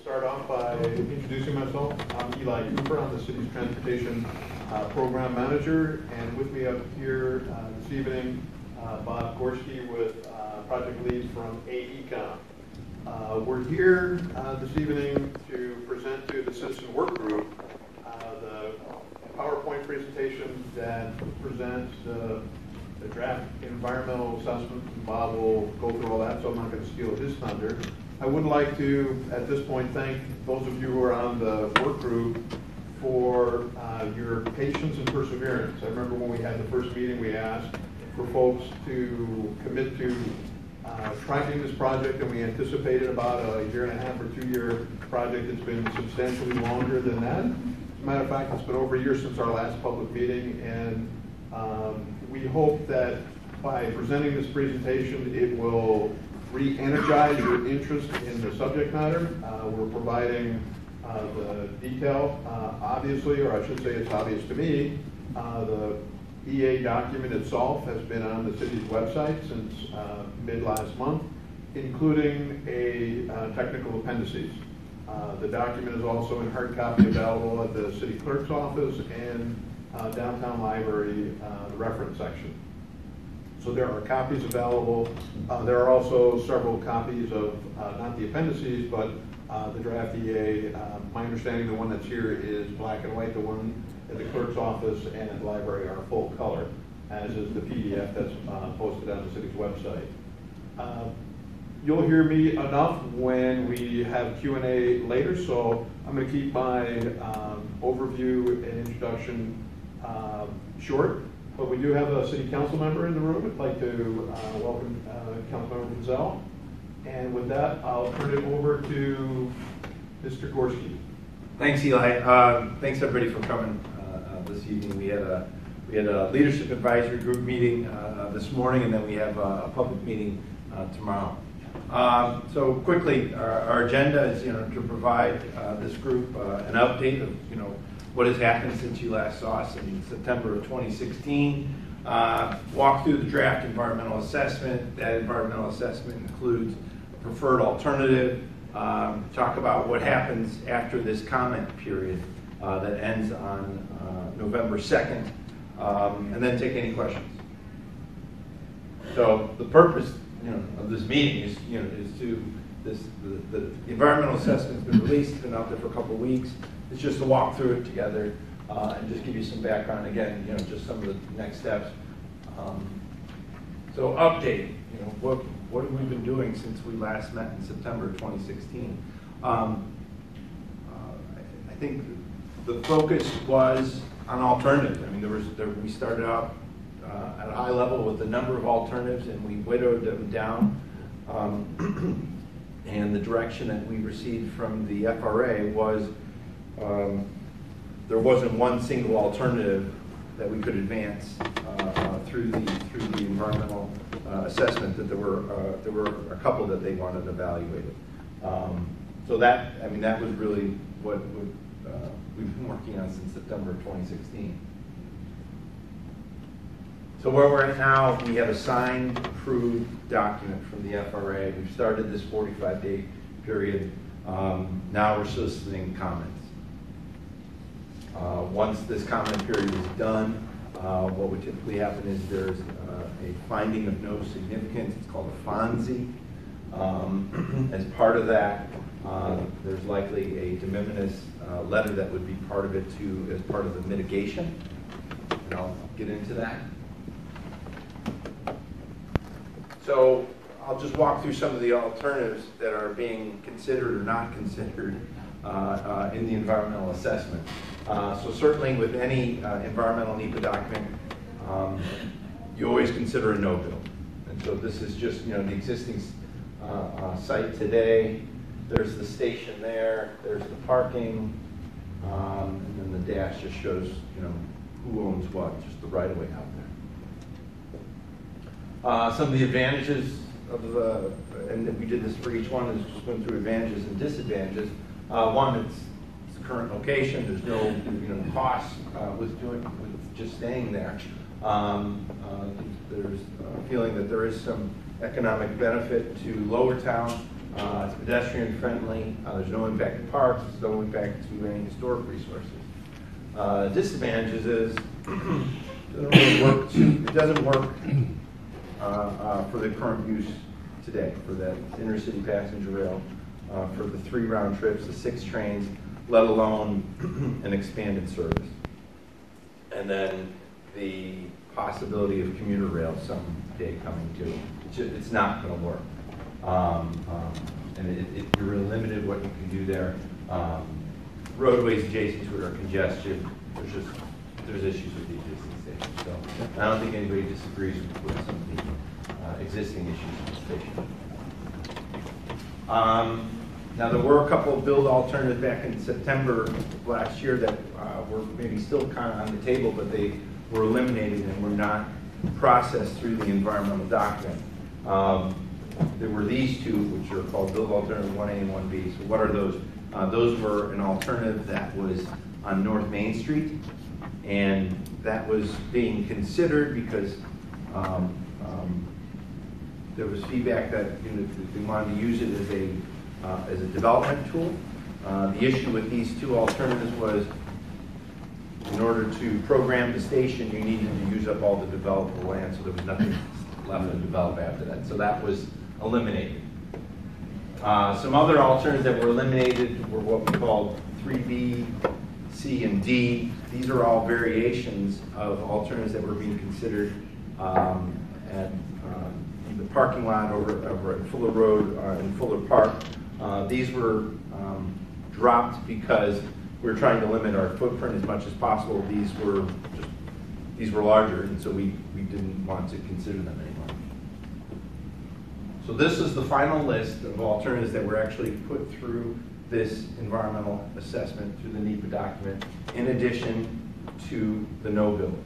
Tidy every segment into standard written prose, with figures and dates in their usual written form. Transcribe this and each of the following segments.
start off by introducing myself. I'm Eli Cooper. I'm the city's transportation program manager, and with me up here this evening, Bob Gorski with project lead from AECOM. We're here this evening to present to the citizen work group the PowerPoint presentation that presents the draft environmental assessment. Bob will go through all that, so I'm not going to steal his thunder. I would like to, at this point, thank those of you who are on the work group for your patience and perseverance. I remember when we had the first meeting, we asked for folks to commit to tracking this project, and we anticipated about a 1.5 or 2 year project. It's been substantially longer than that. As a matter of fact, it's been over a year since our last public meeting, and we hope that by presenting this presentation, it will re-energize your interest in the subject matter. We're providing the detail, obviously, or I should say it's obvious to me, the EA document itself has been on the city's website since mid last month, including a technical appendices. The document is also in hard copy available at the city clerk's office and downtown library, the reference section. So there are copies available. There are also several copies of, not the appendices, but the draft EA. My understanding the one that's here is black and white. The one at the clerk's office and at the library are full color, as is the PDF that's posted on the city's website. You'll hear me enough when we have Q&A later, so I'm going to keep my overview and introduction short. But we do have a city council member in the room. I'd like to welcome Councilmember Gonzell. And with that, I'll turn it over to Mr. Gorski. Thanks, Eli. Thanks everybody for coming this evening. We had a leadership advisory group meeting this morning, and then we have a public meeting tomorrow. So quickly, our agenda is to provide this group an update of what has happened since you last saw us in September of 2016. Walk through the draft environmental assessment. That environmental assessment includes a preferred alternative. Talk about what happens after this comment period that ends on November 2nd, and then take any questions. So the purpose of this meeting is the environmental assessment's been released. It's been out there for a couple of weeks. It's just to walk through it together and just give you some background. Again, just some of the next steps. So update. What have we been doing since we last met in September of 2016? I think the focus was on alternatives. I mean, we started out at a high level with a number of alternatives, and we widowed them down. And the direction that we received from the FRA was there wasn't one single alternative that we could advance through the environmental assessment. That there were a couple that they wanted evaluated. So that was really what we've been working on since September of 2016. So where we're at now, we have a signed, approved document from the FRA. We've started this 45-day period. Now we're soliciting comments. Once this comment period is done, what would typically happen is there's a finding of no significance. It's called a FONSI. As part of that, there's likely a de minimis letter that would be part of it as part of the mitigation. And I'll get into that. So I'll just walk through some of the alternatives that are being considered or not considered in the environmental assessment. So certainly with any environmental NEPA document, you always consider a no-build. And so this is just the existing site today. There's the station there. There's the parking, and then the dash just shows who owns what, just the right-of-way out there. Some of the advantages of and we did this for each one, is just went through advantages and disadvantages. One, it's current location. There's no cost with just staying there. There's a feeling that there is some economic benefit to Lower Town It's pedestrian friendly. There's no impact to parks. There's no impact to any historic resources. Disadvantages is it doesn't work for the current use today, for that inner city passenger rail, for the 3 round trips, the 6 trains, let alone an expanded service. And then the possibility of commuter rail someday coming too. It's not going to work. And you're really limited what you can do there. Roadways adjacent to it are congested. There's issues with the existing station. So I don't think anybody disagrees with some of the existing issues with the station. Now there were a couple of build alternatives back in September of last year that were maybe still kind of on the table, but they were eliminated and were not processed through the environmental document. There were these 2, which are called build alternative 1A and 1B. So what are those? Those were an alternative that was on North Main Street, and that was being considered because there was feedback that they wanted to use it as a development tool. The issue with these 2 alternatives was, in order to program the station, you needed to use up all the developable land, so there was nothing left to develop after that. So that was eliminated. Some other alternatives that were eliminated were what we called 3B, C, and D. These are all variations of alternatives that were being considered at the parking lot over at Fuller Road in Fuller Park. These were dropped because we were trying to limit our footprint as much as possible. These were larger, and so we didn't want to consider them anymore. So this is the final list of alternatives that were actually put through this environmental assessment through the NEPA document, in addition to the no-build.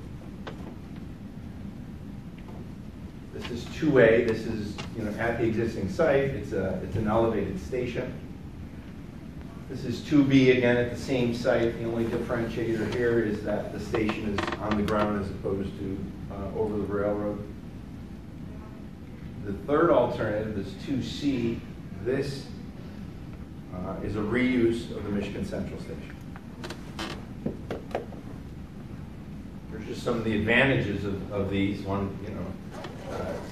This is 2A. This is at the existing site. It's an elevated station. This is 2B, again at the same site. The only differentiator here is that the station is on the ground as opposed to over the railroad. The third alternative is 2C. This is a reuse of the Michigan Central Station. There's just some of the advantages of these. One,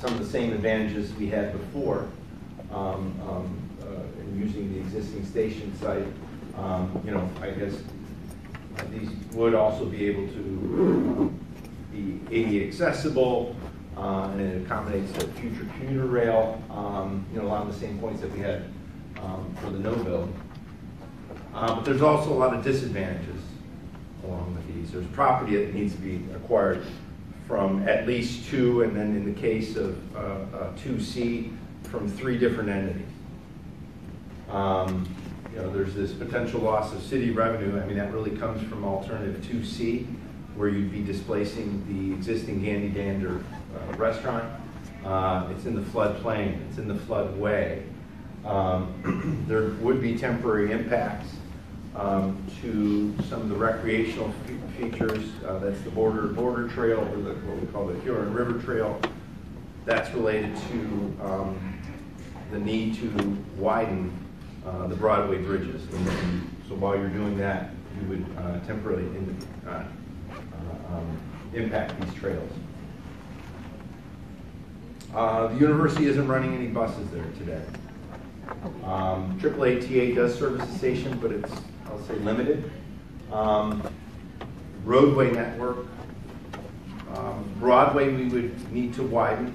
some of the same advantages we had before in using the existing station site. I guess these would also be able to be ADA accessible, and it accommodates the future commuter rail. A lot of the same points that we had for the no-build. But there's also a lot of disadvantages along with these. There's property that needs to be acquired from at least 2, and then in the case of 2C, from 3 different entities. There's this potential loss of city revenue. I mean, that really comes from alternative 2C, where you'd be displacing the existing Gandy Dander restaurant. It's in the floodplain. It's in the floodway. There would be temporary impacts to some of the recreational features. That's the border trail, or what we call the Huron River Trail. That's related to the need to widen the Broadway bridges. And so while you're doing that, you would temporarily impact these trails. The university isn't running any buses there today. AAATA does service the station, but it's, I'll say, limited. Roadway network. Broadway we would need to widen,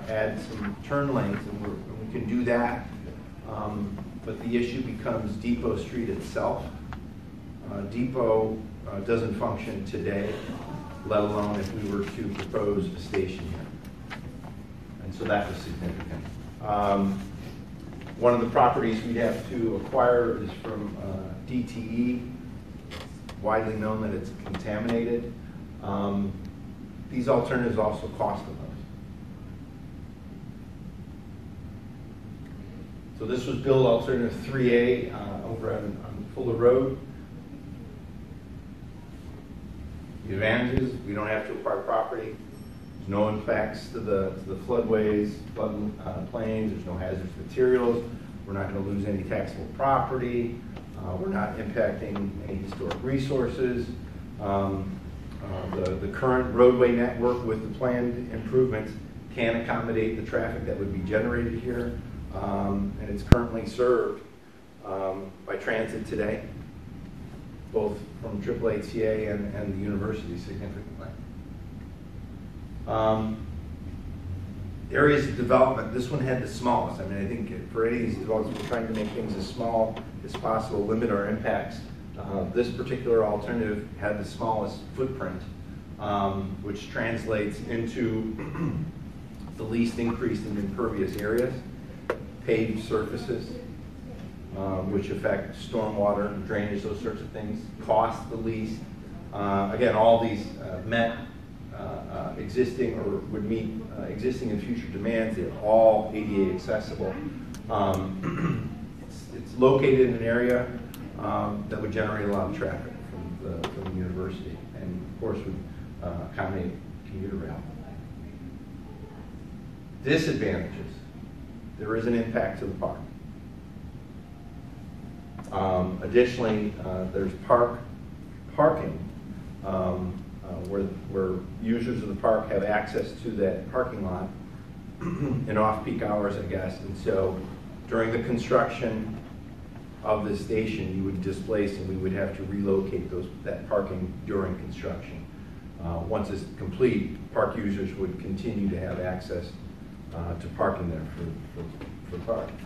add some turn lanes, and we can do that. But the issue becomes Depot Street itself. Depot doesn't function today, let alone if we were to propose a station here. And so that was significant. One of the properties we'd have to acquire is from DTE, widely known that it's contaminated. These alternatives also cost the most. So this was build alternative 3A over on Fuller Road. The advantages: we don't have to acquire property. There's no impacts to the floodways, flood plains. There's no hazardous materials. We're not going to lose any taxable property. We're not impacting any historic resources. The current roadway network with the planned improvements can accommodate the traffic that would be generated here. And it's currently served by transit today, both from HHCA and the university significantly. Areas of development, this one had the smallest. I mean, I think for any of these developments, we're trying to make things as small as possible, limit our impacts. This particular alternative had the smallest footprint, which translates into the least increase in impervious areas, paved surfaces, which affect stormwater, drainage, those sorts of things, cost the least. Again, all these met existing or would meet existing and future demands. They're all ADA accessible. It's located in an area that would generate a lot of traffic from the university, and of course would accommodate commuter rail. Disadvantages: there is an impact to the park. Additionally, there's parking where users of the park have access to that parking lot in off-peak hours, I guess. And so during the construction of the station, you would displace and we would have to relocate that parking during construction. Once it's complete, park users would continue to have access to parking there for parking.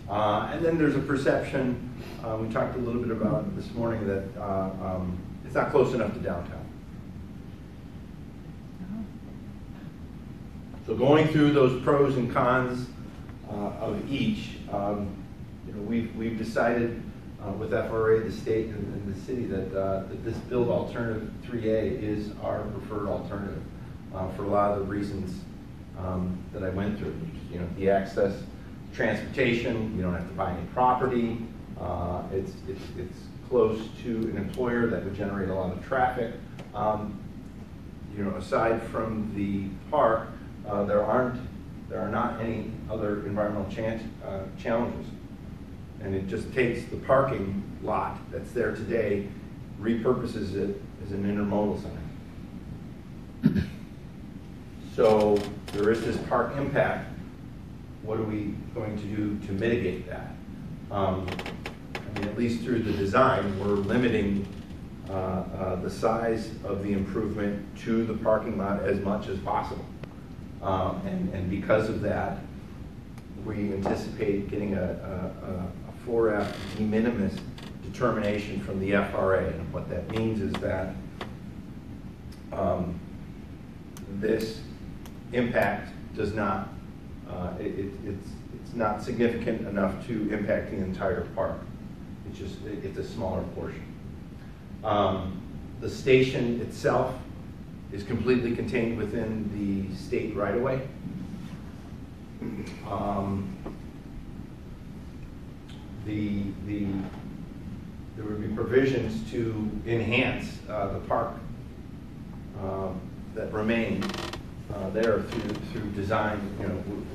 And then there's a perception, we talked a little bit about it this morning, that it's not close enough to downtown. So going through those pros and cons of each, we've decided with FRA, the state, and the city that this build alternative 3A is our preferred alternative for a lot of the reasons that I went through. The access, transportation, you don't have to buy any property. It's close to an employer that would generate a lot of traffic. Aside from the park, there are not any other environmental challenges. And it just takes the parking lot that's there today, repurposes it as an intermodal center. So there is this park impact. What are we going to do to mitigate that? At least through the design, we're limiting the size of the improvement to the parking lot as much as possible. And because of that, we anticipate getting a 4F de minimis determination from the FRA. And what that means is that this impact does not, it's not significant enough to impact the entire park. It's a smaller portion. The station itself is completely contained within the state right-of-way. There would be provisions to enhance the park that remain there through design,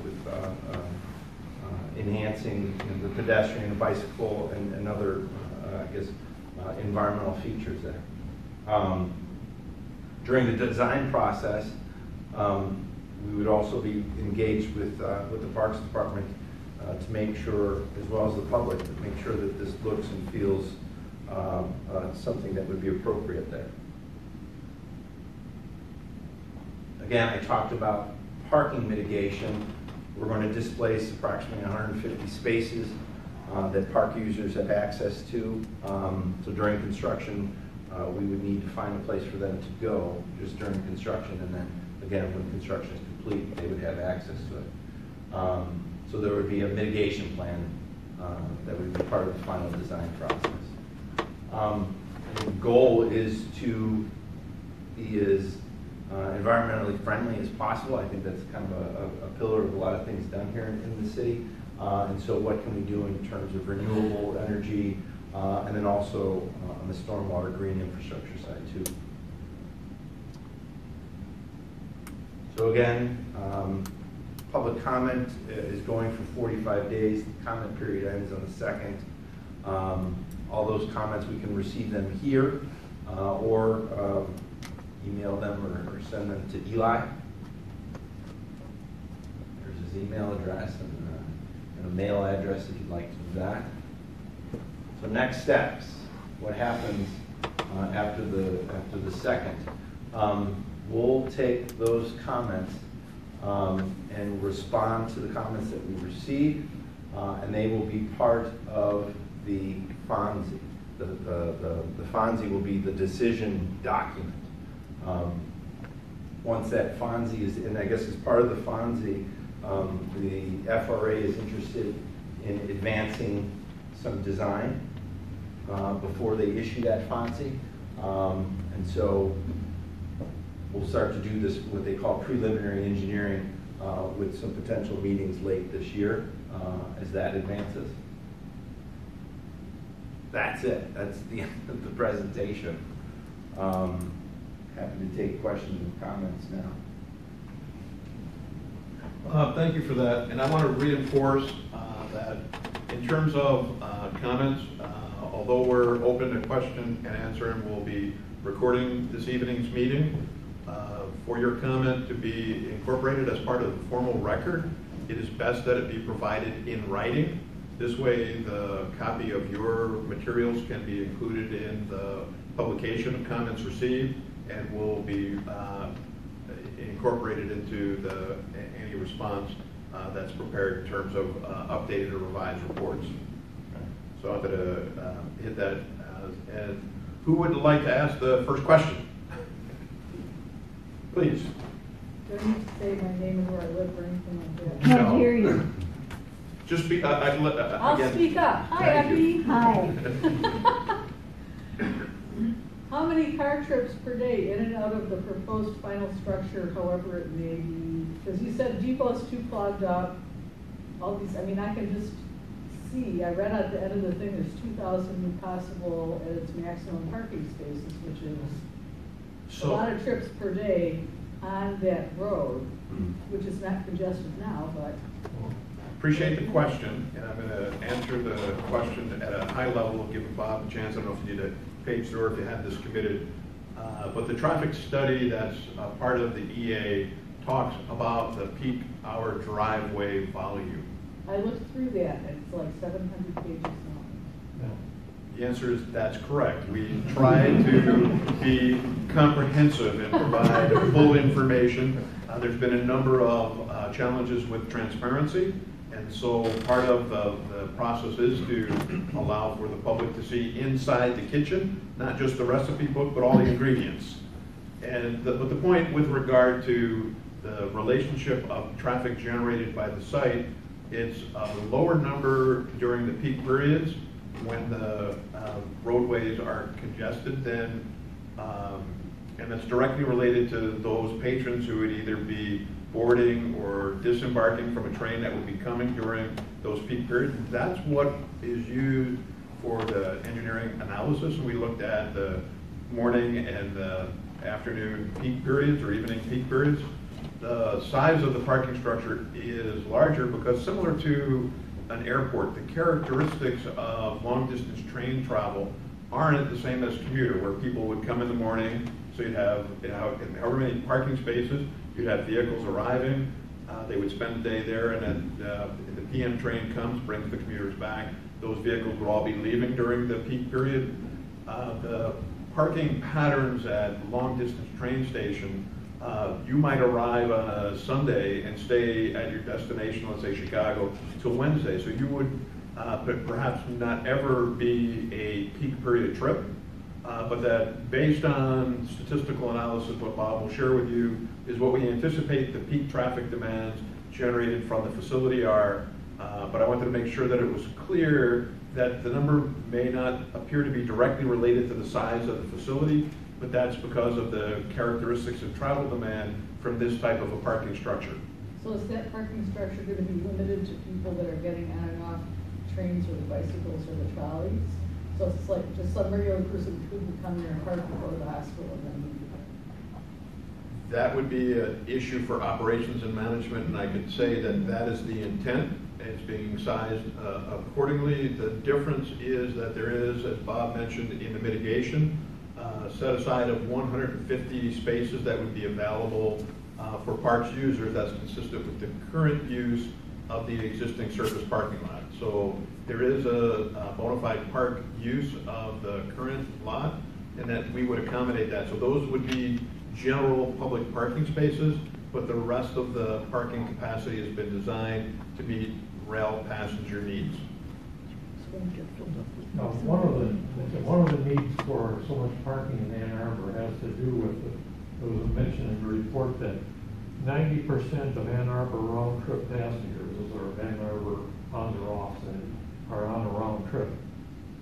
with enhancing the pedestrian, bicycle, and other, environmental features there. During the design process, we would also be engaged with the Parks Department to make sure, as well as the public, to make sure that this looks and feels something that would be appropriate there. Again, I talked about parking mitigation. We're going to displace approximately 150 spaces that park users have access to. So during construction, we would need to find a place for them to go just during construction, and then again, when construction is complete, they would have access to it. So there would be a mitigation plan that would be part of the final design process. The goal is to be as environmentally friendly as possible. I think that's kind of a pillar of a lot of things done here in the city. And so what can we do in terms of renewable energy, and then also on the stormwater green infrastructure side too. So again, Public comment is going for 45 days. The comment period ends on the 2nd. All those comments, we can receive them here or email them or send them to Eli. There's his email address and a mail address if you'd like to do that. So next steps, what happens after the 2nd? We'll take those comments and respond to the comments that we receive, and they will be part of the FONSI. The FONSI will be the decision document. Once that FONSI is, and I guess as part of the FONSI, the FRA is interested in advancing some design before they issue that FONSI. And so we'll start to do this, what they call preliminary engineering, with some potential meetings late this year as that advances. That's it. That's the end of the presentation. Happy to take questions and comments now. Thank you for that. And I want to reinforce that in terms of comments, although we're open to question and answer, and we'll be recording this evening's meeting, for your comment to be incorporated as part of the formal record, it is best that it be provided in writing. This way, the copy of your materials can be included in the publication of comments received and will be incorporated into any response that's prepared in terms of updated or revised reports. So I'm going to hit that. And who would like to ask the first question? Please. Do I need to say my name and where I live or anything like that? No. Can't hear you. Just speak. I'll Again. speak up. Hi, Thank you. Abby. Hi. How many car trips per day in and out of the proposed final structure, however it may be? Because you said depot's too clogged up. All these, I mean, I can just see, I read at the end of the thing, there's 2,000 possible at its maximum parking spaces, which is a lot of trips per day on that road, which is not congested now, but. Appreciate the question, and I'm going to answer the question at a high level, giving Bob a chance. I don't know if you need a page through or if you have this committed. But the traffic study that's part of the EA talks about the peak hour driveway volume. I looked through that, and it's like 700 pages long. The answer is that's correct. We try to be comprehensive and provide full information. There's been a number of challenges with transparency, and so part of the process is to allow for the public to see inside the kitchen, not just the recipe book, but all the ingredients. And but the point with regard to the relationship of traffic generated by the site, it's a lower number during the peak periods when the roadways are congested, then, and it's directly related to those patrons who would either be boarding or disembarking from a train that would be coming during those peak periods. That's what is used for the engineering analysis, and we looked at the morning and the afternoon peak periods or evening peak periods. The size of the parking structure is larger because, similar to an airport, the characteristics of long-distance train travel aren't the same as commuter, where people would come in the morning, so you'd have however many parking spaces, you'd have vehicles arriving, they would spend the day there, and then the PM train comes, brings the commuters back. Those vehicles would all be leaving during the peak period. The parking patterns at long-distance train station, you might arrive on a Sunday and stay at your destination, let's say Chicago, till Wednesday. So you would perhaps not ever be a peak period trip, but that based on statistical analysis, what Bob will share with you is what we anticipate the peak traffic demands generated from the facility are. But I wanted to make sure that it was clear that the number may not appear to be directly related to the size of the facility, but that's because of the characteristics of travel demand from this type of a parking structure. So is that parking structure going to be limited to people that are getting on and off trains or the bicycles or the trolleys? So it's like just some regular person couldn't come there and park before the hospital and then leave. That would be an issue for operations and management, and I could say that that is the intent. It's being sized accordingly. The difference is that there is, as Bob mentioned, in the mitigation, set aside of 150 spaces that would be available for parks users. That's consistent with the current use of the existing surface parking lot. So there is a bona fide park use of the current lot, and that we would accommodate that. So those would be general public parking spaces, but the rest of the parking capacity has been designed to meet rail passenger needs. Now, one of the needs for so much parking in Ann Arbor has to do with, it was mentioned in the report that 90% of Ann Arbor round trip passengers, those are Ann Arbor on or offs, and are on a round trip.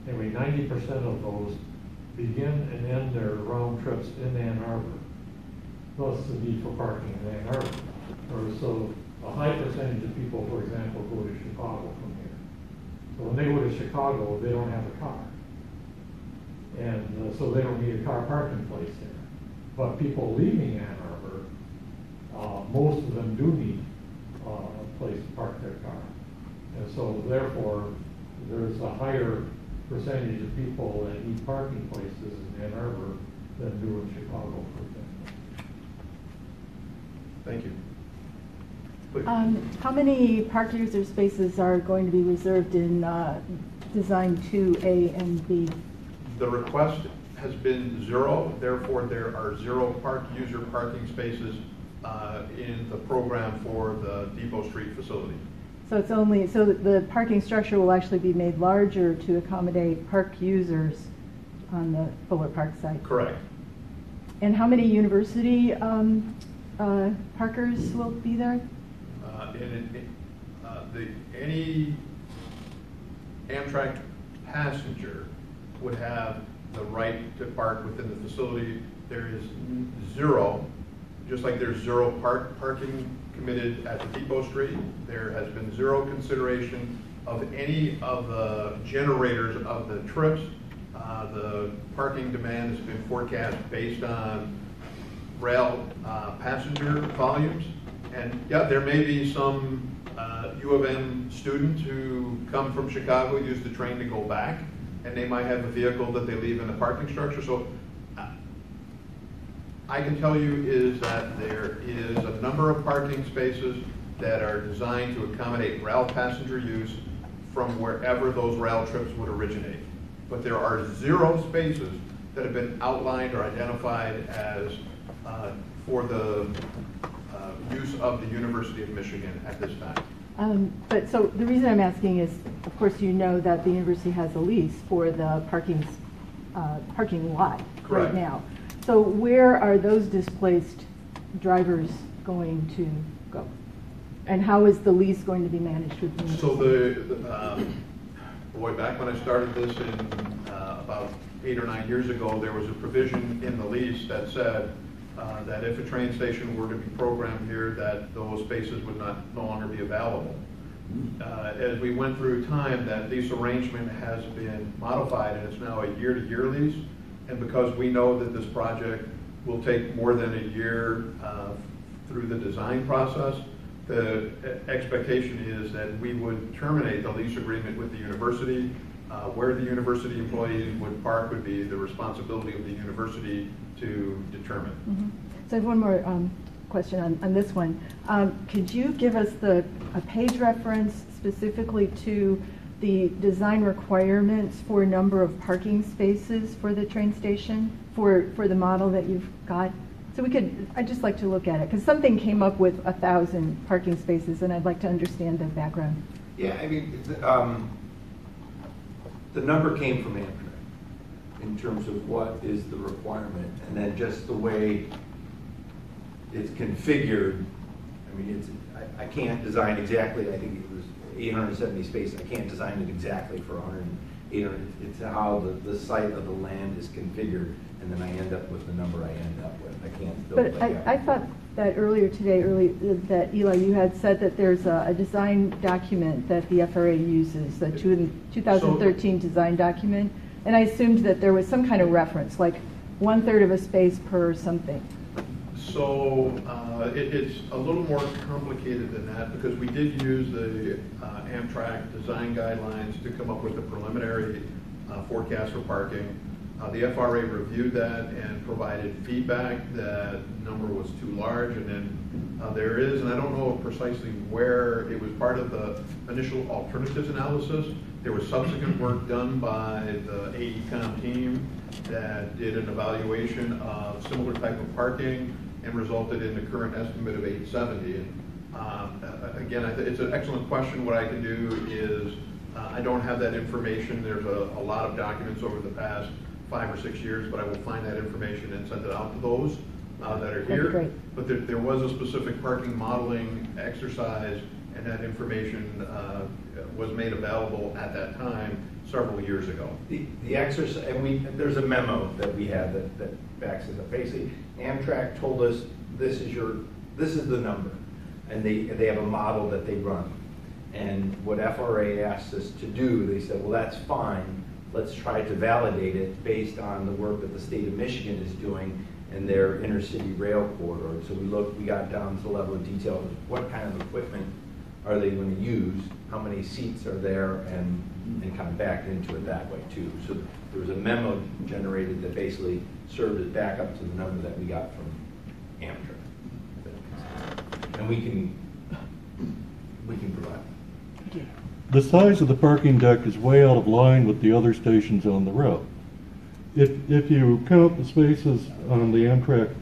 Anyway, 90% of those begin and end their round trips in Ann Arbor. Thus the need for parking in Ann Arbor. Or so a high percentage of people, for example, go to Chicago from here. So when they go to Chicago, they don't have a car. And so they don't need a car parking place there. But people leaving Ann Arbor, most of them do need a place to park their car. And so therefore, there's a higher percentage of people that need parking places in Ann Arbor than do in Chicago, for example. Thank you. Please. How many park user spaces are going to be reserved in Design 2A and B? The request has been 0, therefore there are 0 park user parking spaces in the program for the Depot Street facility. So it's only, so the parking structure will actually be made larger to accommodate park users on the Fuller Park site? Correct. And how many university parkers will be there? Any Amtrak passenger would have the right to park within the facility. There is 0, just like there's 0 parking committed at the Depot Street, there has been 0 consideration of any of the generators of the trips. The parking demand has been forecast based on rail passenger volumes. And yeah, there may be some U of M students who come from Chicago, use the train to go back, and they might have a vehicle that they leave in the parking structure. So I can tell you is that there is a number of parking spaces that are designed to accommodate rail passenger use from wherever those rail trips would originate. But there are 0 spaces that have been outlined or identified as for the use of the University of Michigan at this time. But so the reason I'm asking is, of course, you know that the university has a lease for the parking lot Correct. right now. So where are those displaced drivers going to go? And how is the lease going to be managed with the university? So boy, back when I started this in about 8 or 9 years ago, there was a provision in the lease that said that if a train station were to be programmed here, that those spaces would no longer be available. As we went through time, that lease arrangement has been modified, and it's now a year-to-year lease. And because we know that this project will take more than a year through the design process, the expectation is that we would terminate the lease agreement with the university. Where the university employees would park would be the responsibility of the university to determine. Mm-hmm. So I have one more question on this one. Could you give us a page reference specifically to the design requirements for number of parking spaces for the train station for the model that you've got? So I'd just like to look at it, because something came up with 1,000 parking spaces, and I'd like to understand the background. Yeah, I mean, the number came from Amtrak in terms of what is the requirement, and then just the way it's configured. I mean, I can't design exactly. I think it was 870 spaces. I can't design it exactly for 800. It's how the site of the land is configured, and then I end up with the number I end up with. I can't build But I thought that earlier today, that Eli, you had said that there's a design document that the FRA uses, the 2013 design document, and I assumed that there was some kind of reference, like 1/3 of a space per something. So it's a little more complicated than that because we did use the Amtrak design guidelines to come up with a preliminary forecast for parking. The FRA reviewed that and provided feedback that number was too large, and then there is, and I don't know precisely where, it was part of the initial alternatives analysis. There was subsequent work done by the AECOM team that did an evaluation of similar type of parking and resulted in the current estimate of 870. Again, it's an excellent question. What I can do is, I don't have that information. There's a lot of documents over the past 5 or 6 years, but I will find that information and send it out to those that are here. Great. But there was a specific parking modeling exercise, and that information was made available at that time several years ago. The exercise, and there's a memo that we have that backs it up. Basically, Amtrak told us this is the number, and they have a model that they run. And what FRA asked us to do, they said, well, that's fine. Let's try to validate it based on the work that the state of Michigan is doing and their intercity rail corridor. So we got down to the level of detail of what kind of equipment are they going to use, how many seats are there, and kind of backed into it that way too. So there was a memo generated that basically served as backup to the number that we got from Amtrak. And we can provide. The size of the parking deck is way out of line with the other stations on the route. If you count the spaces on the Amtrak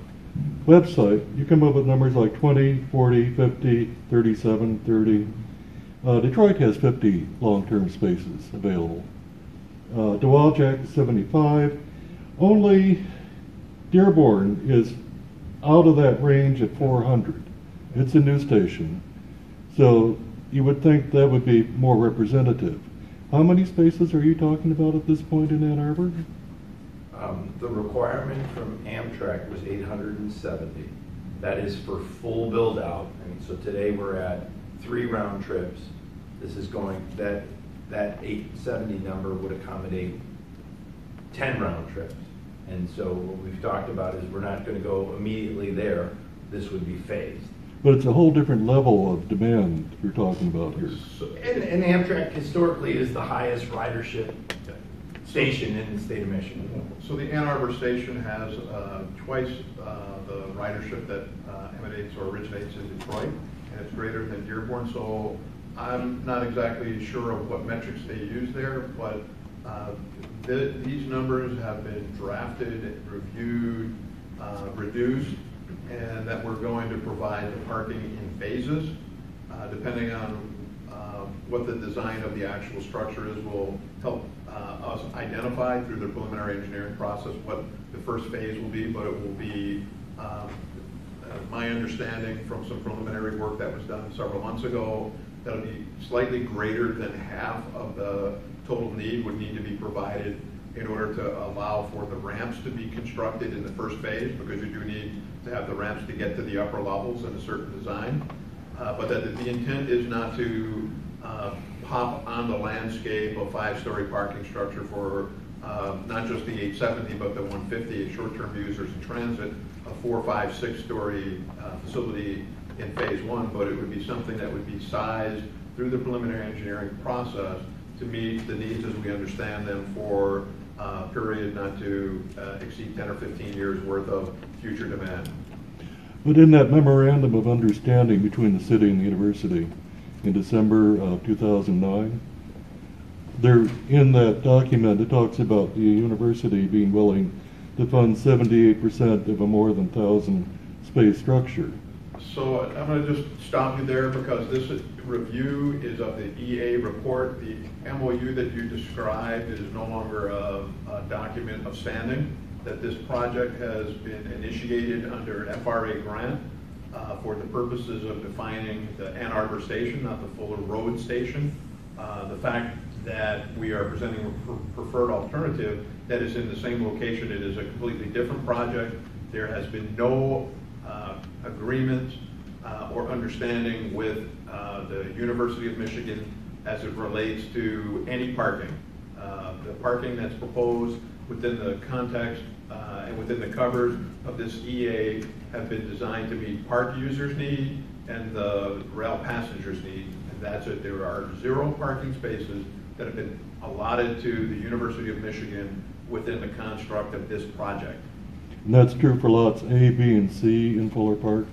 website, you come up with numbers like 20, 40, 50, 37, 30. Detroit has 50 long-term spaces available. Dowagiac is 75. Only Dearborn is out of that range at 400. It's a new station. So you would think that would be more representative. How many spaces are you talking about at this point in Ann Arbor? The requirement from Amtrak was 870. That is for full build out. I mean, so today we're at 3 round trips. This is going, that 870 number would accommodate 10 round trips. And so what we've talked about is we're not going to go immediately there. This would be phased. But it's a whole different level of demand you're talking about here. And Amtrak historically is the highest ridership station in the state of Michigan. So the Ann Arbor station has twice the ridership that emanates or originates in Detroit, and it's greater than Dearborn. So I'm not exactly sure of what metrics they use there, but these numbers have been drafted, reviewed, reduced, and that we're going to provide the parking in phases. Depending on what the design of the actual structure is will help us identify through the preliminary engineering process what the first phase will be, but it will be my understanding from some preliminary work that was done several months ago, that'll be slightly greater than half of the total need would need to be provided in order to allow for the ramps to be constructed in the first phase, because you do need to have the ramps to get to the upper levels in a certain design. But that the intent is not to pop on the landscape a 5-story parking structure for not just the 870, but the 150 short-term users in transit, a 4, 5, 6-story facility in phase 1, but it would be something that would be sized through the preliminary engineering process to meet the needs as we understand them for a period not to exceed 10 or 15 years worth of future demand. But in that memorandum of understanding between the city and the university in December of 2009, there, in that document, it talks about the university being willing to fund 78% of a more than 1,000 space structure. So I'm going to just stop you there because this review is of the EA report. The MOU that you described is no longer a document of standing, that this project has been initiated under an FRA grant for the purposes of defining the Ann Arbor station, not the Fuller Road station. The fact that we are presenting a preferred alternative that is in the same location, it is a completely different project. There has been no agreement or understanding with the University of Michigan as it relates to any parking. The parking that's proposed within the context and within the covers of this EA have been designed to meet park users' need and the rail passengers' need. And that's it. There are 0 parking spaces that have been allotted to the University of Michigan within the construct of this project. And that's true for lots A, B, and C in Fuller Park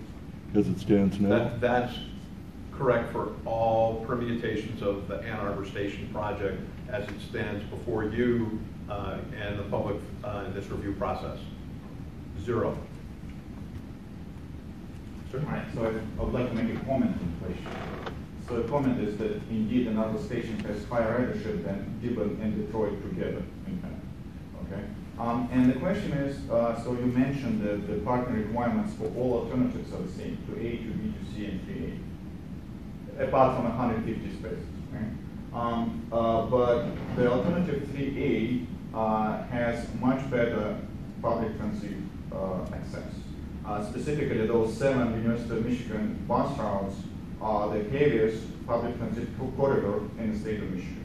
as it stands now? That's correct for all permutations of the Ann Arbor Station project as it stands before you and the public in this review process. 0. All right, so I would like to make a comment on the question. So the comment is that indeed another station has higher ridership than Gibbon and Detroit together, in fact. Okay? And the question is, so you mentioned that the parking requirements for all alternatives are the same, to A, to B, to C, and 3A, apart from 150 spaces, right? But the alternative 3A has much better public transit access. Specifically, those 7 University of Michigan bus routes are the heaviest public transit corridor in the state of Michigan.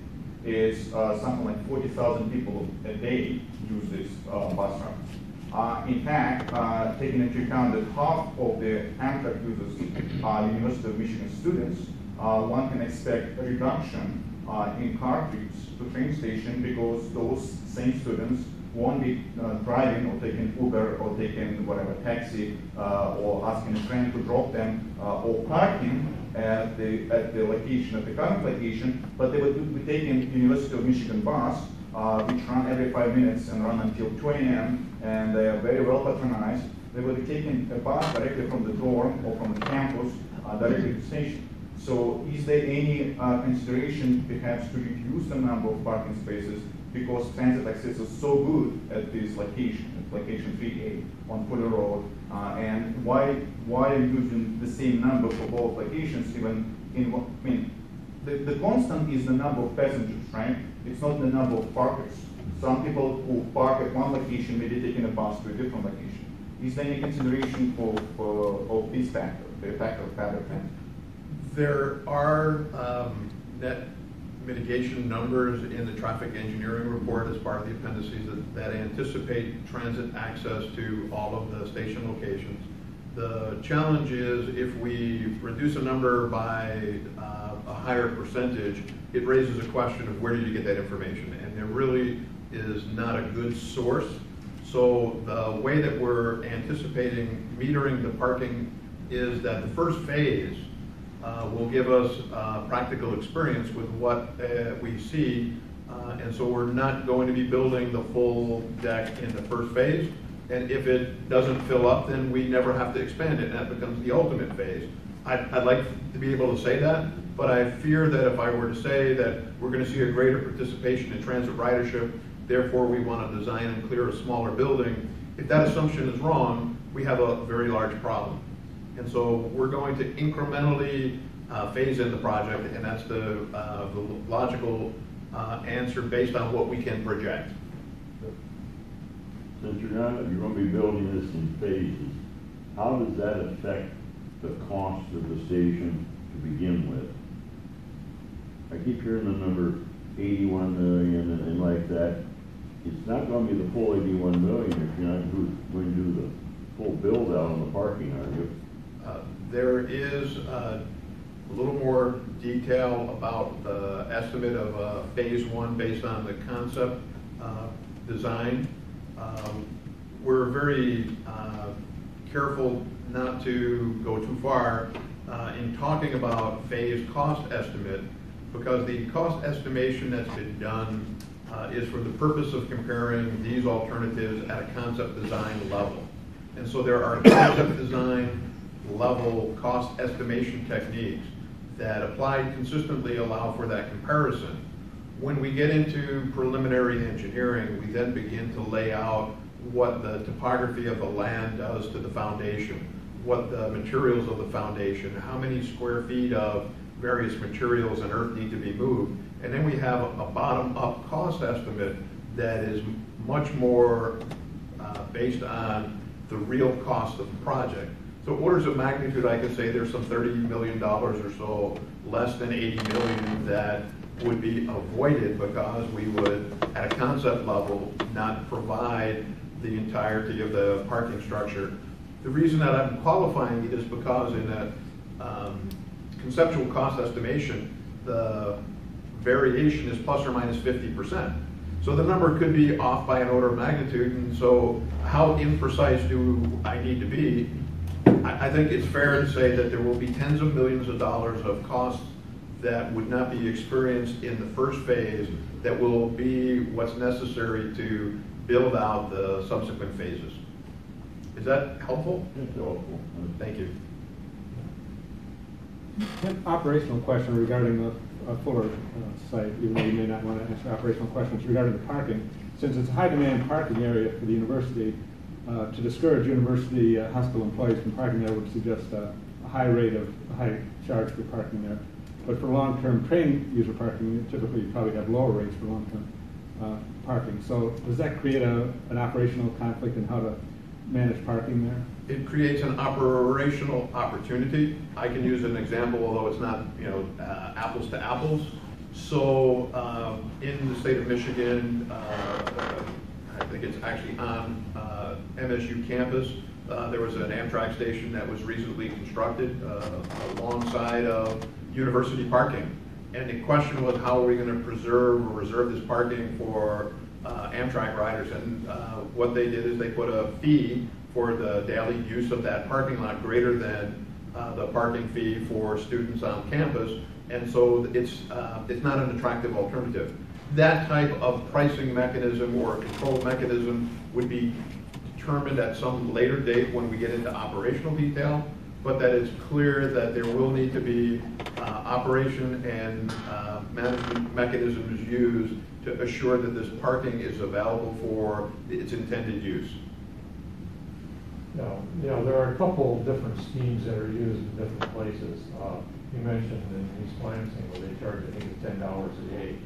It's something like 40,000 people a day use this bus route. In fact, taking into account that half of the Amtrak users are University of Michigan students, one can expect a reduction in car trips to train station because those same students won't be driving or taking Uber or taking whatever taxi or asking a friend to drop them or parking at the location, at the current location, but they would be taking University of Michigan bus, which run every 5 minutes and run until 2 a.m. and they are very well patronized. They will be taking a bus directly from the dorm or from the campus directly to the station. So is there any consideration perhaps to reduce the number of parking spaces because transit access is so good at this location, at location 3A on Fuller Road, and why are you using the same number for both locations even in, I mean, the constant is the number of passengers, right? It's not the number of parkers. Some people who park at one location may be taking a bus to a different location. Is there any consideration of this factor, the factor of public transit? There are net mitigation numbers in the traffic engineering report as part of the appendices that anticipate transit access to all of the station locations. The challenge is if we reduce a number by a higher percentage, it raises a question of where do you get that information? And there really is not a good source. So the way that we're anticipating metering the parking is that the first phase will give us practical experience with what we see. And so we're not going to be building the full deck in the first phase. And if it doesn't fill up, then we never have to expand it, and that becomes the ultimate phase. I'd like to be able to say that, but I fear that if I were to say that we're going to see a greater participation in transit ridership, therefore we want to design and clear a smaller building, if that assumption is wrong, we have a very large problem. And so we're going to incrementally phase in the project, and that's the logical answer based on what we can project. Since you're going to be building this in phases, how does that affect the cost of the station to begin with? I keep hearing the number 81 million and like that. It's not going to be the full 81 million if you're not going to do the full build out on the parking, are you? There is a little more detail about the estimate of phase 1 based on the concept design. We're very careful not to go too far in talking about phase cost estimate, because the cost estimation that's been done is for the purpose of comparing these alternatives at a concept design level. And so there are concept design level cost estimation techniques that applied consistently allow for that comparison. When we get into preliminary engineering, we then begin to lay out what the topography of the land does to the foundation, what the materials of the foundation, how many square feet of various materials and earth need to be moved. And then we have a bottom-up cost estimate that is much more based on the real cost of the project. So orders of magnitude, I could say there's some $30 million or so, less than 80 million that would be avoided because we would, at a concept level, not provide the entirety of the parking structure. The reason that I'm qualifying is because in a conceptual cost estimation, the variation is plus or minus 50%. So the number could be off by an order of magnitude, and so how imprecise do I need to be? I think it's fair to say that there will be tens of millions of dollars of costs that would not be experienced in the first phase that will be what's necessary to build out the subsequent phases. Is that helpful? It's helpful. Thank you. An operational question regarding the Fuller site, even though you may not want to answer operational questions regarding the parking. Since it's a high demand parking area for the university, to discourage university hospital employees from parking there would suggest a high charge for parking there. But for long-term train user parking, typically you probably have lower rates for long-term parking. So does that create an operational conflict in how to manage parking there? It creates an operational opportunity. I can use an example, although it's not, apples to apples. So in the state of Michigan, I think it's actually on MSU campus, there was an Amtrak station that was recently constructed alongside of university parking. And the question was, how are we going to preserve or reserve this parking for Amtrak riders? And what they did is they put a fee for the daily use of that parking lot greater than the parking fee for students on campus. And so it's not an attractive alternative. That type of pricing mechanism or control mechanism would be determined at some later date when we get into operational detail, but that it's clear that there will need to be operation and management mechanisms used to assure that this parking is available for its intended use. There are a couple of different schemes that are used in different places. You mentioned in East Lansing where they charge, I think it's $10 a day.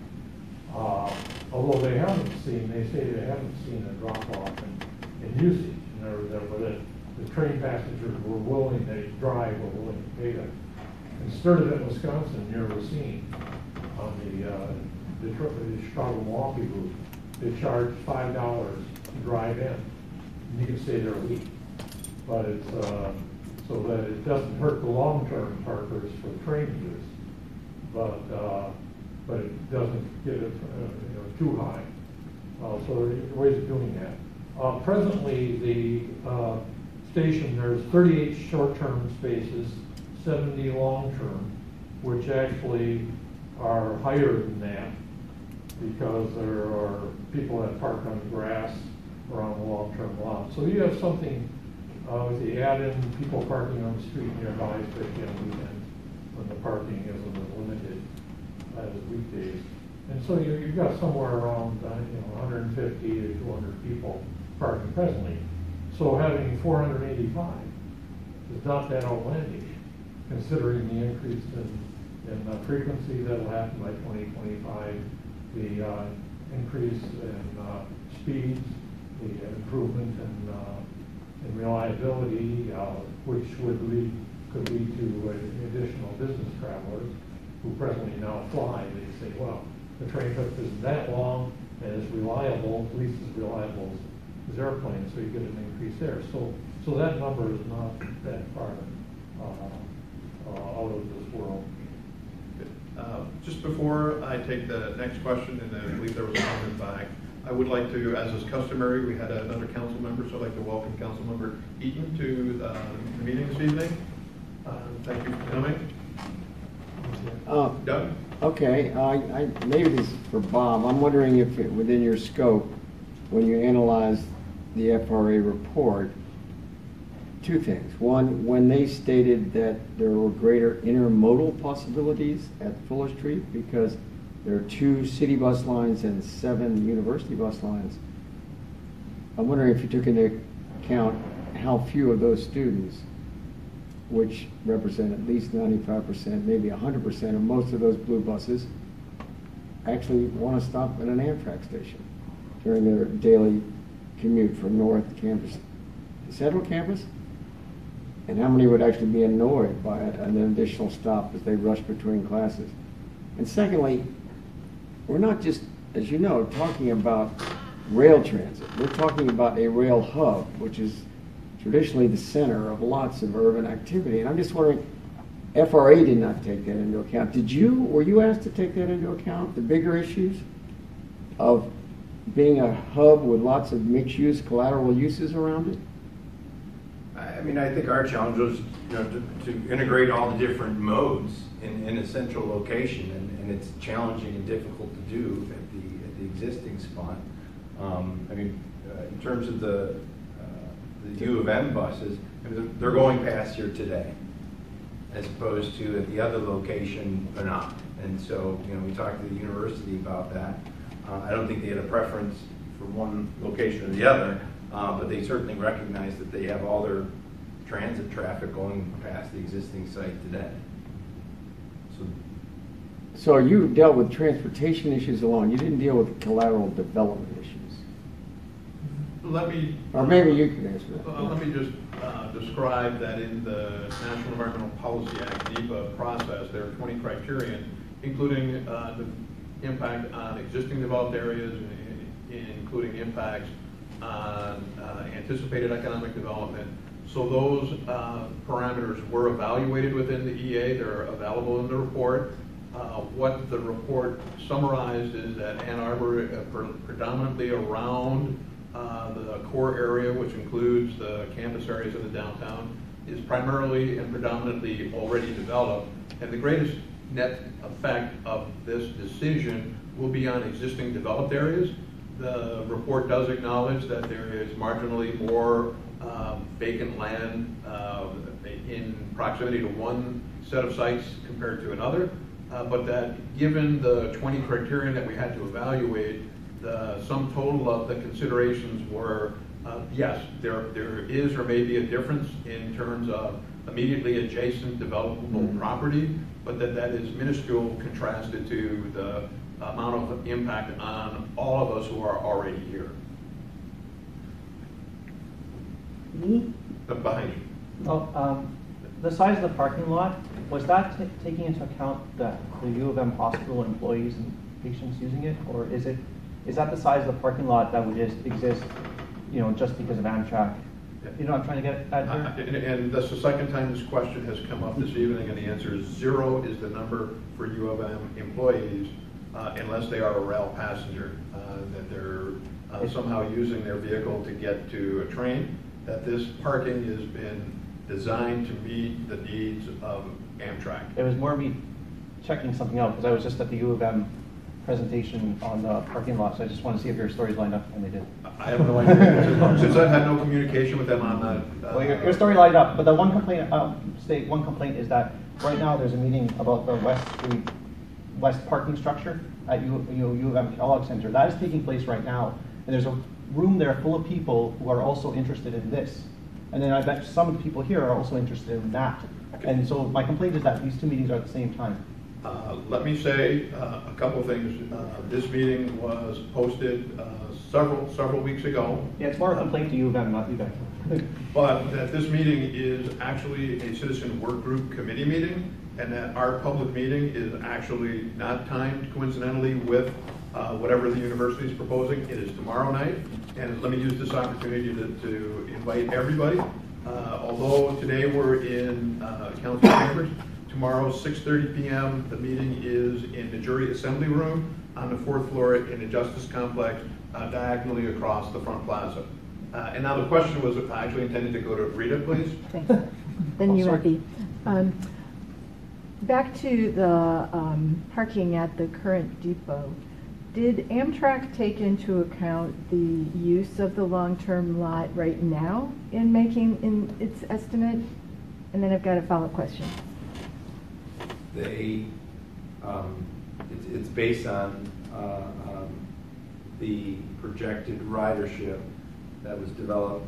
Although they say they haven't seen a drop off in usage. The train passengers were willing, they drive, were willing to pay them. In Sturtevant, Wisconsin, near Racine, on the Chicago-Milwaukee route, they charge $5 to drive in. And you can stay there a week. But it's so that it doesn't hurt the long-term parkers for train use, but it doesn't get it too high. So there are ways of doing that. Presently, the station, there's 38 short-term spaces, 70 long-term, which actually are higher than that because there are people that park on the grass or on the long-term lot. So you have something. If you add in people parking on the street nearby, especially on weekends when the parking isn't as limited as weekdays. And so you've got somewhere around 150 to 200 people parking presently. So having 485 is not that outlandish, considering the increase in frequency that will happen by 2025, the increase in speeds, the improvement in reliability, which could lead to additional business travelers who presently now fly. They say, well, the train trip isn't that long and it's reliable, at least as reliable as airplanes, so you get an increase there. So that number is not that far out of this world. Just before I take the next question, and I believe there was a comment back, I would like to, as is customary, we had another council member, so I'd like to welcome Council Member Eaton to the meeting this evening. Thank you for coming. Doug? Okay, maybe this is for Bob. I'm wondering if within your scope, when you analyze the FRA report, two things. One, when they stated that there were greater intermodal possibilities at Fuller Street because there are 2 city bus lines and 7 university bus lines. I'm wondering if you took into account how few of those students, which represent at least 95%, maybe 100% of most of those blue buses, actually want to stop at an Amtrak station during their daily commute from North Campus to Central Campus? And how many would actually be annoyed by an additional stop as they rush between classes? And secondly, we're not just, as you know, talking about rail transit. We're talking about a rail hub, which is traditionally the center of lots of urban activity. And I'm just wondering, FRA did not take that into account. Did you? Were you asked to take that into account, the bigger issues of being a hub with lots of mixed-use collateral uses around it? I mean, I think our challenge was, to integrate all the different modes in a central location, and it's challenging and difficult to do at the existing spot. I mean, in terms of the U of M buses, I mean, they're going past here today, as opposed to at the other location or not. And so, we talked to the university about that. I don't think they had a preference for one location or the other, but they certainly recognize that they have all their transit traffic going past the existing site today. So you dealt with transportation issues alone. You didn't deal with collateral development issues. Let me... Or maybe you can answer that. Let me just describe that in the National Environmental Policy Act, NEPA process, there are 20 criterion, including the impact on existing developed areas, including impacts on anticipated economic development. So those parameters were evaluated within the EA. They're available in the report. What the report summarized is that Ann Arbor, predominantly around the core area, which includes the campus areas of the downtown, is primarily and predominantly already developed. And the greatest net effect of this decision will be on existing developed areas. The report does acknowledge that there is marginally more vacant land in proximity to one set of sites compared to another, but that given the 20 criterion that we had to evaluate, the sum total of the considerations were, yes, there is or may be a difference in terms of immediately adjacent developable property, but that is minuscule contrasted to the amount of impact on all of us who are already here. Me? Behind you. Oh, the size of the parking lot, was that taking into account the U of M hospital employees and patients using it, or is that the size of the parking lot that would just exist, just because of Amtrak? You know what I'm trying to get at here? And that's the second time this question has come up this evening, and the answer is 0 is the number for U of M employees, unless they are a rail passenger, that they're somehow using their vehicle to get to a train, that this parking has been designed to meet the needs of Amtrak. It was more me checking something out, because I was just at the U of M presentation on the parking lot, so I just want to see if your stories lined up, and they did. I have no idea. Since I've had no communication with them on that. Well, your story lined up, but the one complaint, one complaint is that right now there's a meeting about the West parking structure at U of M Kellogg Center. That is taking place right now, and there's a room there full of people who are also interested in this. And then I bet some of the people here are also interested in that. And so my complaint is that these two meetings are at the same time. Let me say a couple of things. This meeting was posted several weeks ago. Yeah, it's more a complaint to U of M, not you guys. But that this meeting is actually a citizen work group committee meeting, and that our public meeting is actually not timed coincidentally with whatever the university is proposing. It is tomorrow night, and let me use this opportunity to invite everybody. Although today we're in council chambers, tomorrow 6:30 p.m. the meeting is in the jury assembly room on the 4th floor in the Justice Complex, diagonally across the front plaza. And now the question was actually intended to go to Rita, please. Thanks. Then you might be. Back to the parking at the current depot. Did Amtrak take into account the use of the long-term lot right now in making its estimate? And then I've got a follow-up question. It's based on the projected ridership that was developed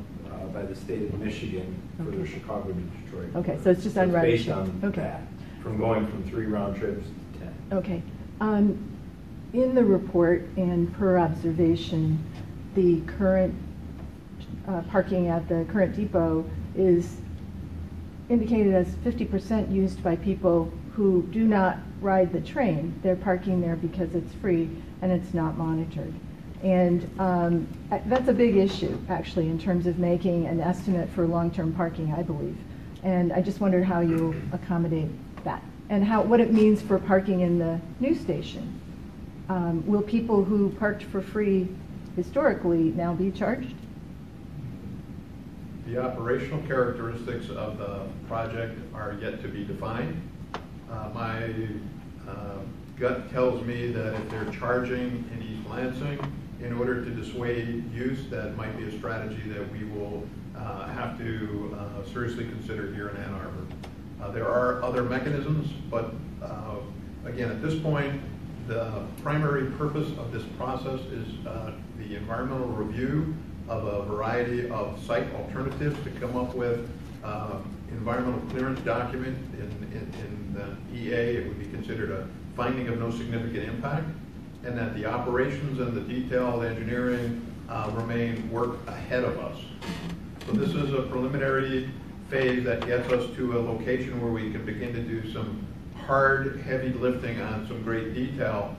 by the state of Michigan for the Chicago to Detroit. Okay, so it's just on ridership. Based on okay. that, from going from 3 round trips to 10. Okay. In the report and per observation, the current parking at the current depot is indicated as 50% used by people who do not ride the train. They're parking there because it's free and it's not monitored. And that's a big issue, actually, in terms of making an estimate for long-term parking, I believe. And I just wondered how you accommodate that, and what it means for parking in the new station. Will people who parked for free historically now be charged? The operational characteristics of the project are yet to be defined. My gut tells me that if they're charging in East Lansing in order to dissuade use, that might be a strategy that we will have to seriously consider here in Ann Arbor. There are other mechanisms, but again, at this point, the primary purpose of this process is the environmental review of a variety of site alternatives to come up with environmental clearance document. In the EA, it would be considered a finding of no significant impact, and that the operations and the detailed engineering remain work ahead of us. So this is a preliminary phase that gets us to a location where we can begin to do some hard, heavy lifting on some great detail,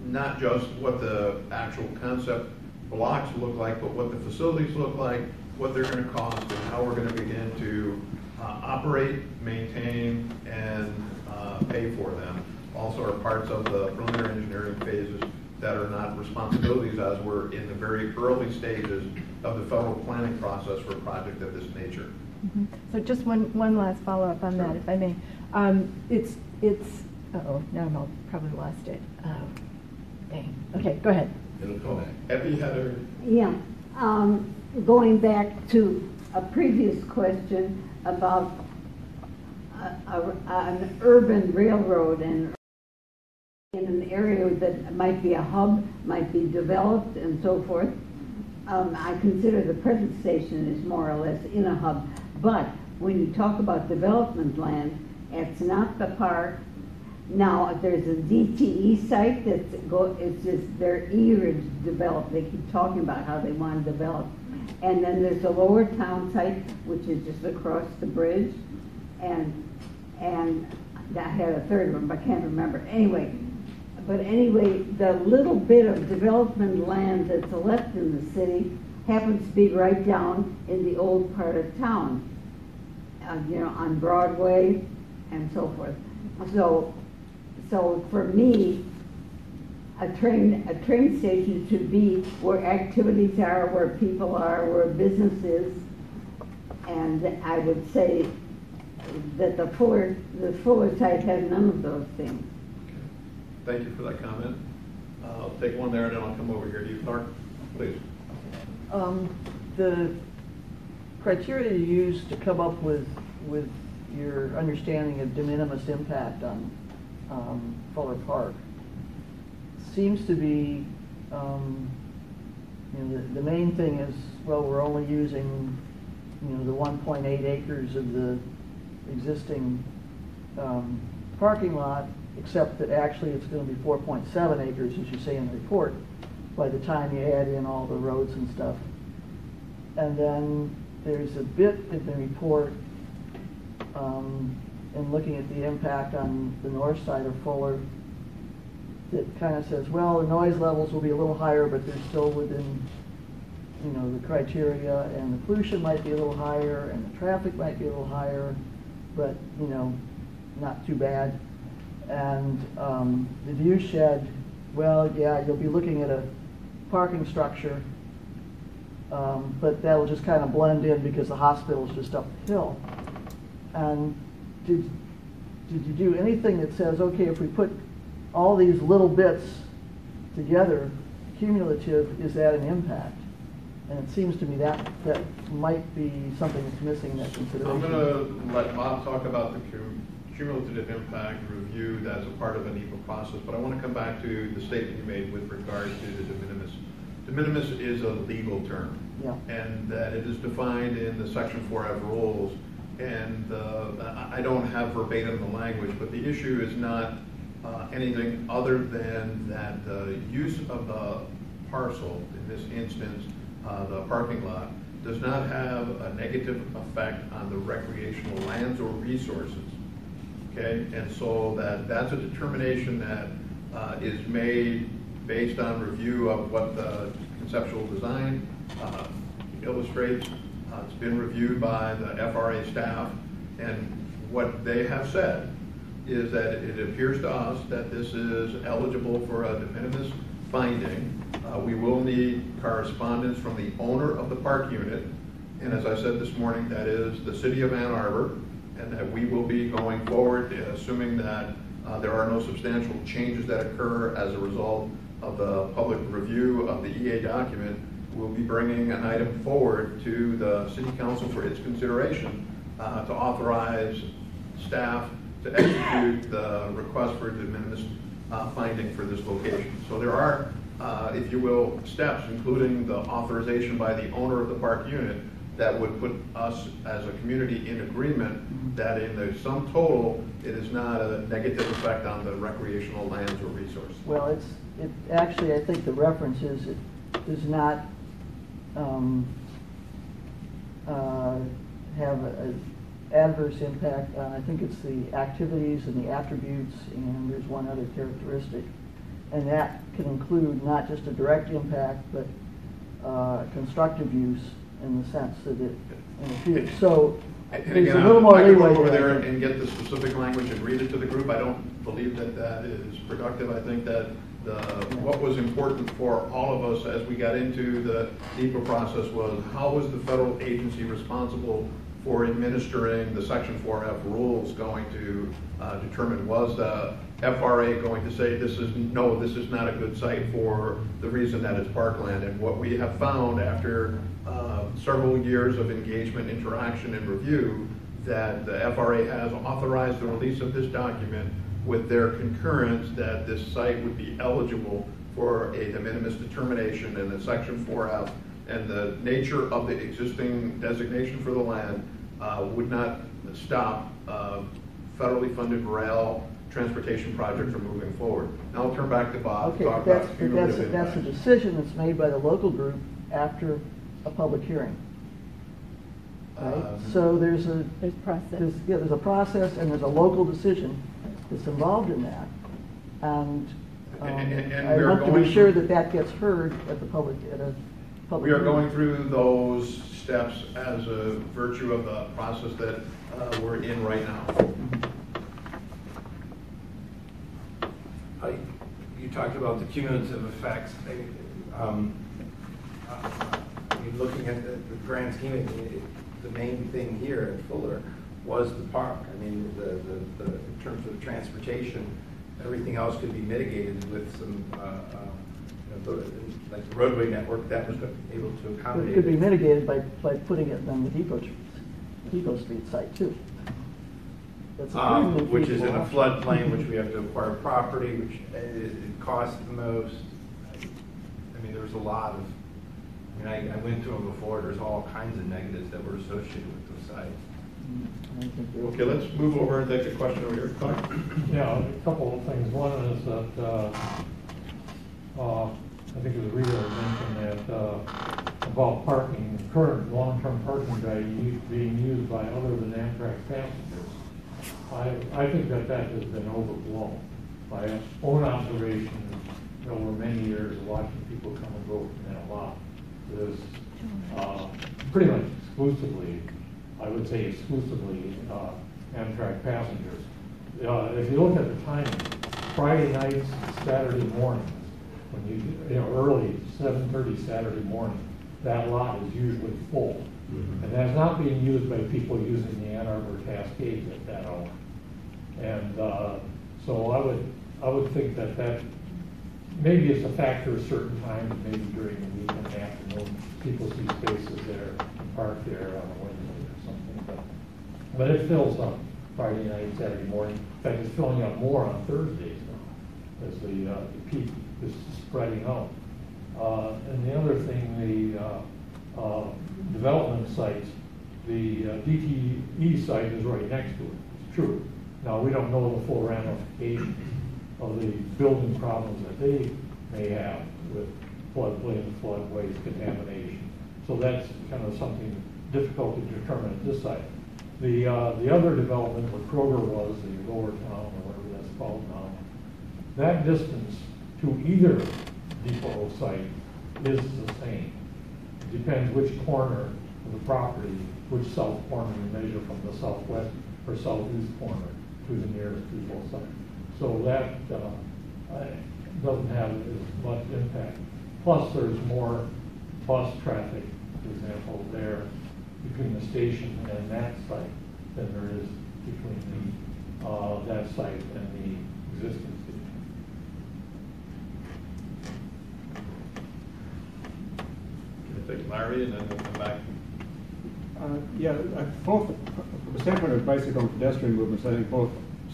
not just what the actual concept blocks look like, but what the facilities look like, what they're going to cost, and how we're going to begin to operate, maintain, and pay for them. Also are parts of the preliminary engineering phases that are not responsibilities, as we're in the very early stages of the federal planning process for a project of this nature. Mm-hmm. So just one last follow-up on that, if I may. Now I've probably lost it. Dang. Okay, go ahead. It'll come back. Effie, Heather. Yeah, going back to a previous question about an urban railroad and in an area that might be a hub, might be developed and so forth. I consider the present station is more or less in a hub, but when you talk about development land, it's not the park. Now, there's a DTE site it's just, they're eager to develop. They keep talking about how they want to develop. And then there's a lower town site, which is just across the bridge. And I had a third one, but I can't remember. Anyway, the little bit of development land that's left in the city happens to be right down in the old part of town, on Broadway and so forth. So for me, a train station should be where activities are, where people are, where business is, and I would say that the Fuller site has none of those things. Thank you for that comment. I'll take one there, and then I'll come over here to you, Clark, please. The criteria you used to come up with your understanding of de minimis impact on Fuller Park seems to be, the main thing is, well, we're only using, the 1.8 acres of the existing parking lot, except that actually it's going to be 4.7 acres, as you say in the report, by the time you add in all the roads and stuff. And then there's a bit in the report in looking at the impact on the north side of Fuller that kind of says, well, the noise levels will be a little higher, but they're still within, the criteria, and the pollution might be a little higher, and the traffic might be a little higher, but, not too bad. And the view shed, well, yeah, you'll be looking at a parking structure, but that'll just kind of blend in because the hospital's just uphill. And did you do anything that says, okay, if we put all these little bits together, cumulative, is that an impact? And it seems to me that might be something that's missing in that consideration. I'm going to let Bob talk about the cumulative impact reviewed as a part of an NEPA process, but I want to come back to the statement you made with regard to the de minimis. De minimis is a legal term, yeah, and that it is defined in the Section 4F rules. And I don't have verbatim the language, but the issue is not anything other than that the use of the parcel, in this instance, the parking lot, does not have a negative effect on the recreational lands or resources. Okay, and so that's a determination that is made based on review of what the conceptual design illustrates. It's been reviewed by the FRA staff, and what they have said is that it appears to us that this is eligible for a de minimis finding. We will need correspondence from the owner of the park unit, and as I said this morning, that is the city of Ann Arbor, and that we will be going forward, assuming that there are no substantial changes that occur as a result of the public review of the EA document. We'll be bringing an item forward to the city council for its consideration to authorize staff to execute the request for de minimis finding for this location. So there are, if you will, steps, including the authorization by the owner of the park unit, that would put us as a community in agreement that in the sum total, it is not a negative effect on the recreational lands or resource. Well, actually, I think the reference is it does not have an adverse impact on, I think it's the activities and the attributes, and there's one other characteristic. And that can include not just a direct impact, but constructive use in the sense that it interferes. So And there's again, a little more I can leeway go over there there. and get the specific language and read it to the group. I don't believe that that is productive. I think that what was important for all of us as we got into the NEPA process was how was the federal agency responsible for administering the Section 4F rules going to determine, was the FRA going to say this is not a good site for the reason that it's parkland. And what we have found after several years of engagement, interaction, and review, that the FRA has authorized the release of this document with their concurrence that this site would be eligible for a de minimis determination in the Section 4F, and the nature of the existing designation for the land would not stop federally funded rail transportation project from moving forward. Now I'll turn back to Bob to Okay, talk but about cumulative that's a impact. decision that's made by the local group after a public hearing. Right? So there's a process. there's a process, and there's a local decision that's involved in that. And And I we are want to going be sure through- that that gets heard at a public We are hearing. going through those steps as a virtue of the process that we're in right now. You talked about the cumulative effects. Looking at the grand scheme, the main thing here in Fuller was the park. I mean, in terms of transportation, everything else could be mitigated with some, like the roadway network that was able to accommodate. It could be mitigated by putting it on the Depot Street site too. That's a pretty Which is in a feasible floodplain, which we have to acquire property, which it costs the most. I mean, there's a lot of, I went through them before, there's all kinds of negatives that were associated with those sites. Okay, let's move over and take the question over here. Yeah, a couple of things. One is that I think it was Rita that mentioned that about parking, the current long-term parking guide being used by other than Amtrak passengers. I think that has been overblown by own observations over many years of watching people come and go from that lot. There's pretty much exclusively, I would say exclusively, Amtrak passengers. If you look at the timing, Friday nights, Saturday mornings, when early 7:30 Saturday morning, that lot is usually full. Mm-hmm. And that's not being used by people using the Ann Arbor Cascades at that hour. And so I would think that maybe it's a factor at certain times, maybe during the week and afternoon, people see spaces there, park there on a Wednesday or something. But it fills up Friday night, Saturday morning. In fact, it's filling up more on Thursdays now as the peak is spreading out. And the other thing, the development sites, the DTE site is right next to it. It's true. Now, we don't know the full ramifications of the building problems that they may have with floodplain, floodways, contamination. So that's kind of something difficult to determine at this site. The other development where Kroger was, the Lower Town or whatever that's called now, that distance to either depot site is the same. It depends which corner of the property, which south corner you measure from the southwest or southeast corner to the nearest depot site. So that doesn't have as much impact. Plus, there's more bus traffic, for example, there between the station and that site than there is between that site and the existing station. Can I take Larry and then we'll come back? Both, from the standpoint of bicycle and pedestrian movements, I think both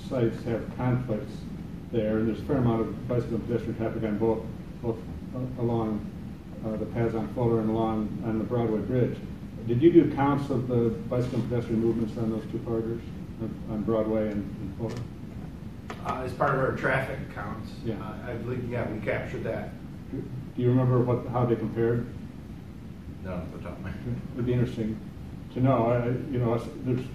sites have conflicts there, and there's a fair amount of bicycle and pedestrian traffic on both along the paths on Fuller and along on the Broadway Bridge. Did you do counts of the bicycle and pedestrian movements on those two corridors, on Broadway and Fuller? As part of our traffic counts, Yeah. I believe, yeah, we captured that. Do you remember how they compared? No, off the top of my head. It'd be interesting to know. There's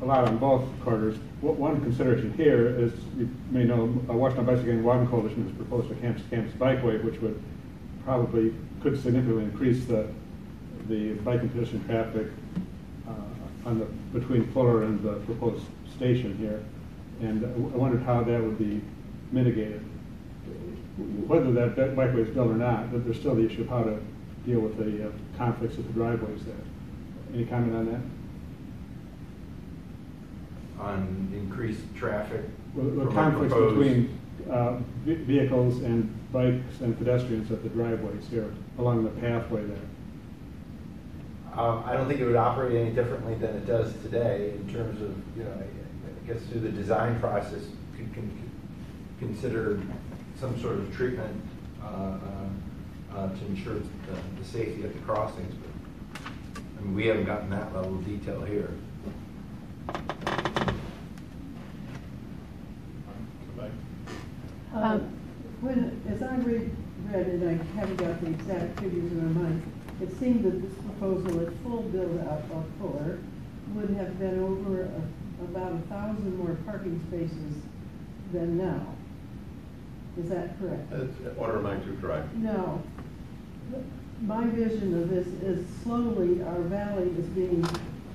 a lot on both corridors. One consideration here is, you may know, Washington Bicycle and Walking Coalition has proposed a campus bikeway, which could significantly increase the bike and pedestrian traffic between Fuller and the proposed station here. And I wondered how that would be mitigated. Whether that bikeway is built or not, but there's still the issue of how to deal with the conflicts with the driveways there. Any comment on that? On increased traffic? The from conflicts proposed- between vehicles and bikes and pedestrians at the driveways here along the pathway there. I don't think it would operate any differently than it does today in terms of, I guess through the design process, could consider some sort of treatment to ensure the safety at the crossings. But I mean, we haven't gotten that level of detail here. As I read it, I haven't got the exact figures in my mind. It seemed that this proposal at full build-out of Fuller would have been over about 1,000 more parking spaces than now. Is that correct? That's order of magnitude correct. No. My vision of this is slowly our valley is being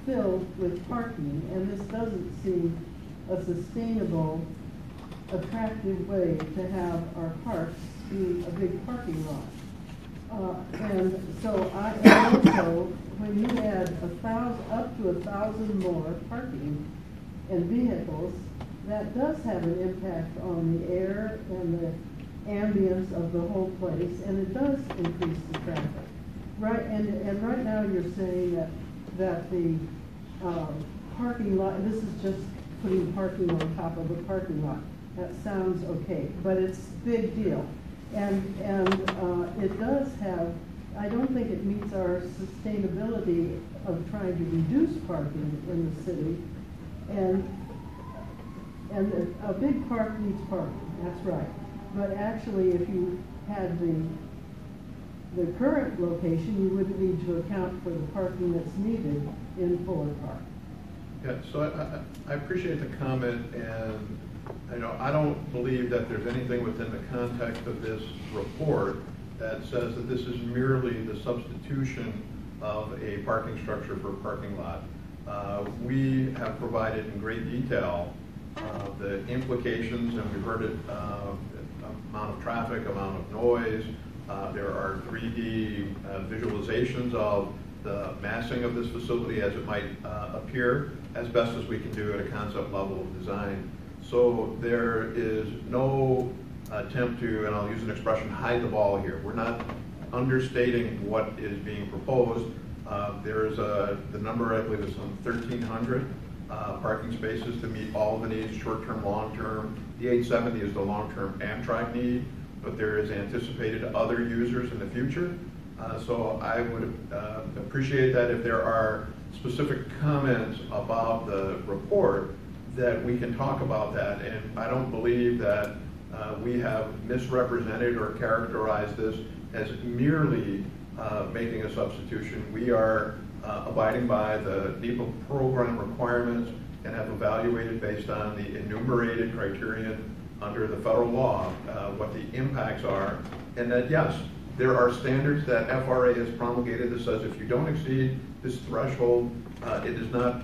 filled with parking, and this doesn't seem a sustainable, attractive way to have our parks be a big parking lot. And also, when you add up to 1,000 more parking and vehicles, that does have an impact on the air and the ambience of the whole place, and it does increase the traffic. Right, and right now you're saying that the parking lot, this is just putting parking on top of a parking lot. That sounds okay, but it's a big deal. And it does have, I don't think it meets our sustainability of trying to reduce parking in the city. And a big park needs parking, that's right. But actually, if you had the current location, you wouldn't need to account for the parking that's needed in Fuller Park. Yeah, so I appreciate the comment, and I don't believe that there's anything within the context of this report that says that this is merely the substitution of a parking structure for a parking lot. We have provided in great detail the implications, and we've heard it, amount of traffic, amount of noise. There are 3D visualizations of the massing of this facility as it might appear, as best as we can do at a concept level of design. So there is no attempt to, and I'll use an expression, hide the ball here. We're not understating what is being proposed. There is the number, I believe, is some 1,300 parking spaces to meet all the needs, short-term, long-term. The 870 is the long-term Amtrak need, but there is anticipated other users in the future. So I would appreciate that if there are specific comments about the report, that we can talk about that. And I don't believe that we have misrepresented or characterized this as merely making a substitution. We are abiding by the NEPA program requirements and have evaluated based on the enumerated criterion under the federal law what the impacts are, and that yes, there are standards that FRA has promulgated that says if you don't exceed this threshold, it is not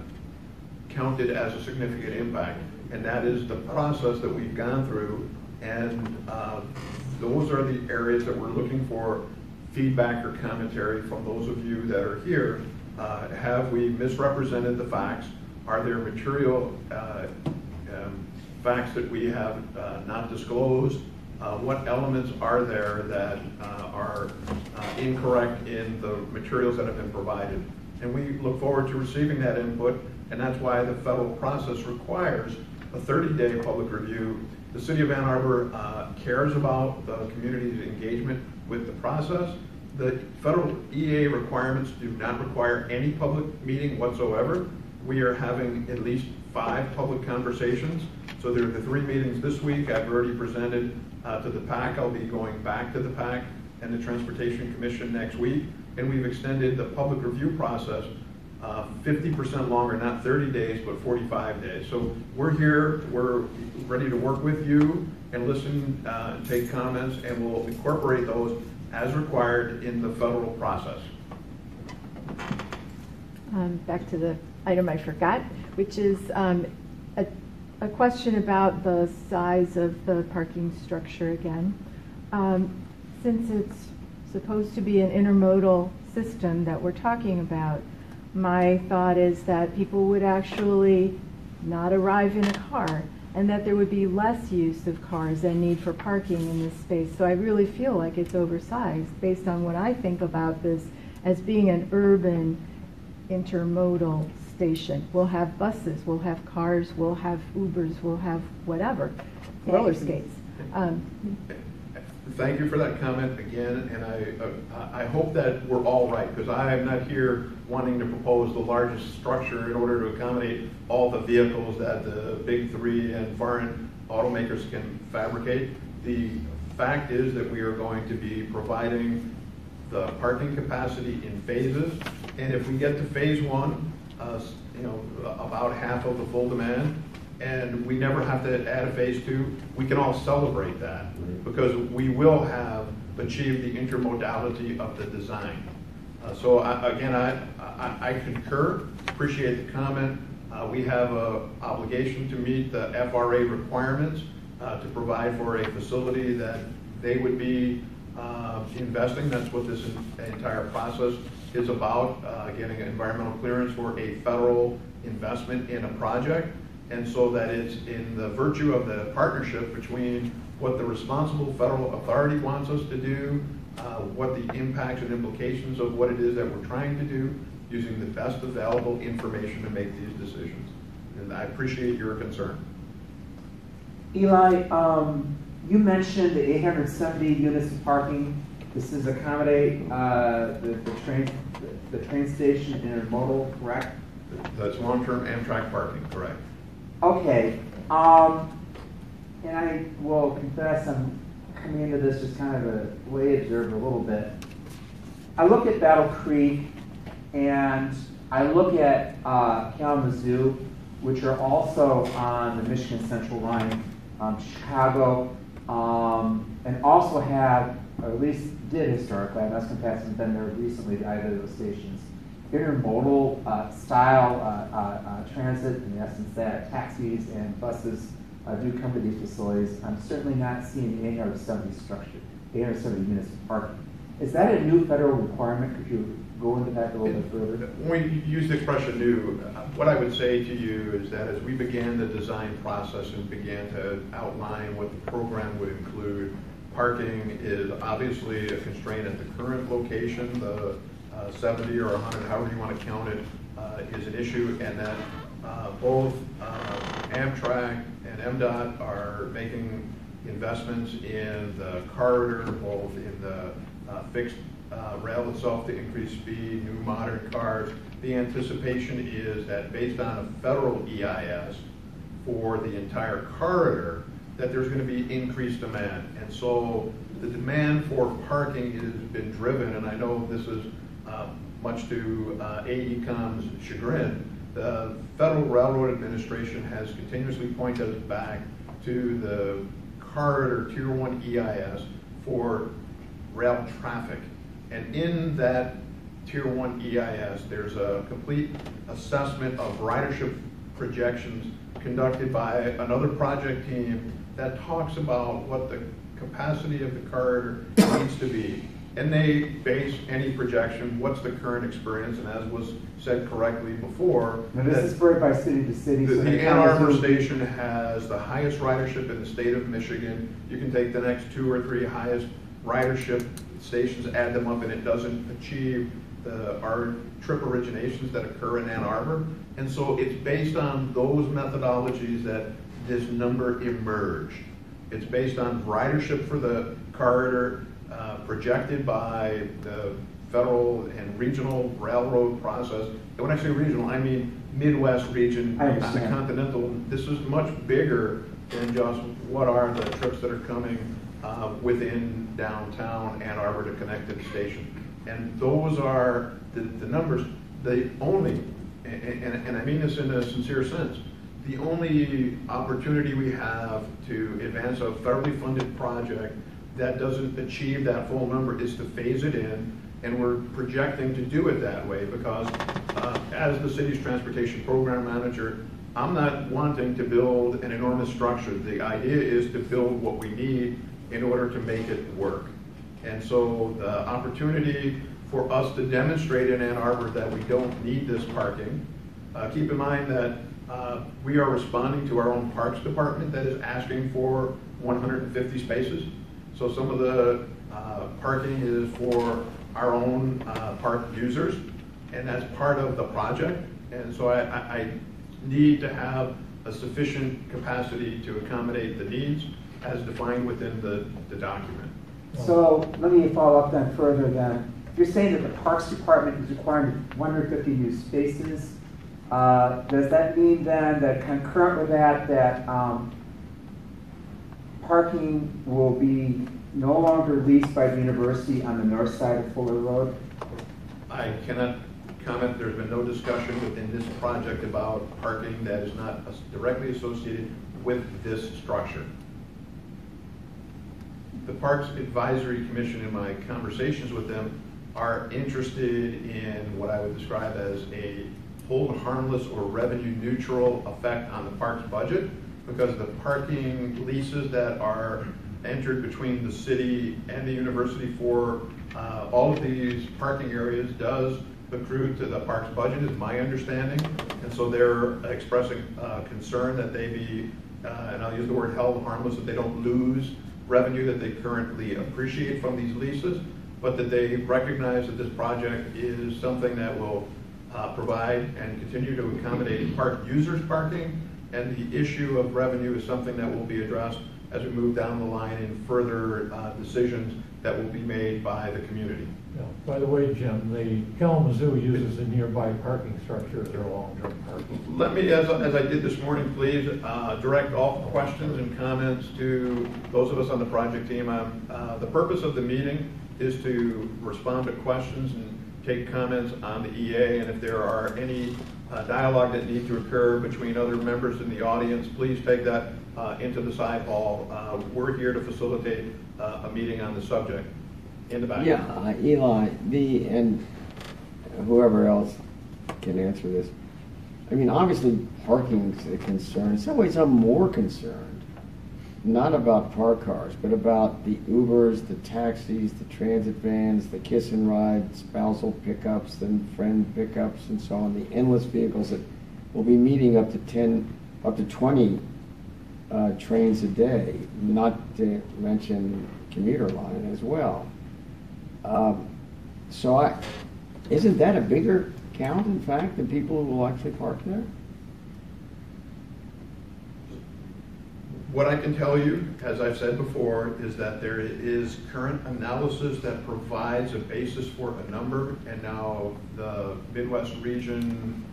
counted as a significant impact. And that is the process that we've gone through, and those are the areas that we're looking for feedback or commentary from those of you that are here. Have we misrepresented the facts? Are there material facts that we have not disclosed? What elements are there that are incorrect in the materials that have been provided? And we look forward to receiving that input, and that's why the federal process requires a 30-day public review. The City of Ann Arbor cares about the community's engagement with the process. The federal EA requirements do not require any public meeting whatsoever. We are having at least 5 public conversations. So there are the 3 meetings this week. I've already presented to the PAC. I'll be going back to the PAC and the Transportation Commission next week. And we've extended the public review process 50% longer, not 30 days, but 45 days. So we're here, we're ready to work with you and listen and take comments, and we'll incorporate those as required in the federal process. Back to the item I forgot, which is a question about the size of the parking structure again. Since it's supposed to be an intermodal system that we're talking about, my thought is that people would actually not arrive in a car, and that there would be less use of cars than need for parking in this space. So I really feel like it's oversized based on what I think about this as being an urban intermodal station. We'll have buses, we'll have cars, we'll have Ubers, we'll have whatever, roller skates. Thank you for that comment again, and I hope that we're all right, because I am not here wanting to propose the largest structure in order to accommodate all the vehicles that the big 3 and foreign automakers can fabricate. The fact is that we are going to be providing the parking capacity in phases, and if we get to phase 1, about half of the full demand, and we never have to add a phase 2, we can all celebrate that, because we will have achieved the intermodality of the design. So I concur, appreciate the comment. We have an obligation to meet the FRA requirements to provide for a facility that they would be investing. That's what this entire process is about, getting environmental clearance for a federal investment in a project. And so that it's in the virtue of the partnership between what the responsible federal authority wants us to do, what the impacts and implications of what it is that we're trying to do, using the best available information to make these decisions. And I appreciate your concern. Eli, you mentioned the 870 units of parking. This is accommodate the train station intermodal, correct? That's long-term Amtrak parking, correct. Okay, and I will confess I'm coming into this just kind of a way observed a little bit. I look at Battle Creek and I look at Kalamazoo, which are also on the Michigan Central line, Chicago, and also have, or at least did historically, Western Pass hasn't been there recently to either of those stations, intermodal style transit, in essence that taxis and buses do come to these facilities. I'm certainly not seeing 870 structure, 870 units of parking. Is that a new federal requirement? Could you go into that a little bit further? When you use the expression new, what I would say to you is that as we began the design process and began to outline what the program would include, parking is obviously a constraint at the current location. The 70 or 100, however you want to count it, is an issue, and that both Amtrak and MDOT are making investments in the corridor, both in the fixed rail itself to increase speed, new modern cars. The anticipation is that based on a federal EIS for the entire corridor, that there's going to be increased demand. And so the demand for parking has been driven, and I know this is much to AECOM's chagrin. The Federal Railroad Administration has continuously pointed us back to the corridor Tier 1 EIS for rail traffic. And in that Tier 1 EIS, there's a complete assessment of ridership projections conducted by another project team that talks about what the capacity of the corridor needs to be. And they base any projection, what's the current experience, and as was said correctly before. Now, this is spread by city to city. The so Ann Arbor station has the highest ridership in the state of Michigan. You can take the next 2 or 3 highest ridership stations, add them up, and it doesn't achieve our trip originations that occur in Ann Arbor. And so it's based on those methodologies that this number emerged. It's based on ridership for the corridor projected by the federal and regional railroad process. And when I say regional, I mean Midwest region on the continental. This is much bigger than just what are the trips that are coming within downtown Ann Arbor to connect to the station. And those are the numbers. The only, and I mean this in a sincere sense, the only opportunity we have to advance a federally funded project that doesn't achieve that full number is to phase it in, and we're projecting to do it that way because as the city's transportation program manager, I'm not wanting to build an enormous structure. The idea is to build what we need in order to make it work. And so the opportunity for us to demonstrate in Ann Arbor that we don't need this parking, keep in mind that we are responding to our own parks department that is asking for 150 spaces. So some of the parking is for our own park users, and that's part of the project. And so I need to have a sufficient capacity to accommodate the needs as defined within the document. So let me follow up then further then. You're saying that the Parks Department is requiring 150 new spaces. Does that mean then that concurrent with that parking will be no longer leased by the university on the north side of Fuller Road? I cannot comment. There's been no discussion within this project about parking that is not directly associated with this structure. The Parks Advisory Commission, in my conversations with them, are interested in what I would describe as a hold harmless or revenue neutral effect on the park's budget, because the parking leases that are entered between the city and the university for all of these parking areas does accrue to the park's budget, is my understanding. And so they're expressing concern that they be, and I'll use the word held harmless, that they don't lose revenue that they currently appreciate from these leases, but that they recognize that this project is something that will provide and continue to accommodate park users parking, and the issue of revenue is something that will be addressed as we move down the line in further decisions that will be made by the community. Yeah. By the way, Jim, the Kalamazoo uses a nearby parking structure as their long-term parking. Let me, as I did this morning, please direct all questions and comments to those of us on the project team. The purpose of the meeting is to respond to questions and take comments on the EA, and if there are any dialogue that need to occur between other members in the audience, please take that into the side hall. We're here to facilitate a meeting on the subject. In the back. Yeah, Eli, and whoever else can answer this. I mean, obviously parking's a concern. In some ways I'm more concerned, not about park cars, but about the Ubers, the taxis, the transit vans, the kiss and ride, spousal pickups, and friend pickups, and so on, the endless vehicles that will be meeting up to 20 trains a day, not to mention commuter line as well. Isn't that a bigger count, in fact, than people who will actually park there? What I can tell you, as I've said before, is that there is current analysis that provides a basis for a number, and now the Midwest region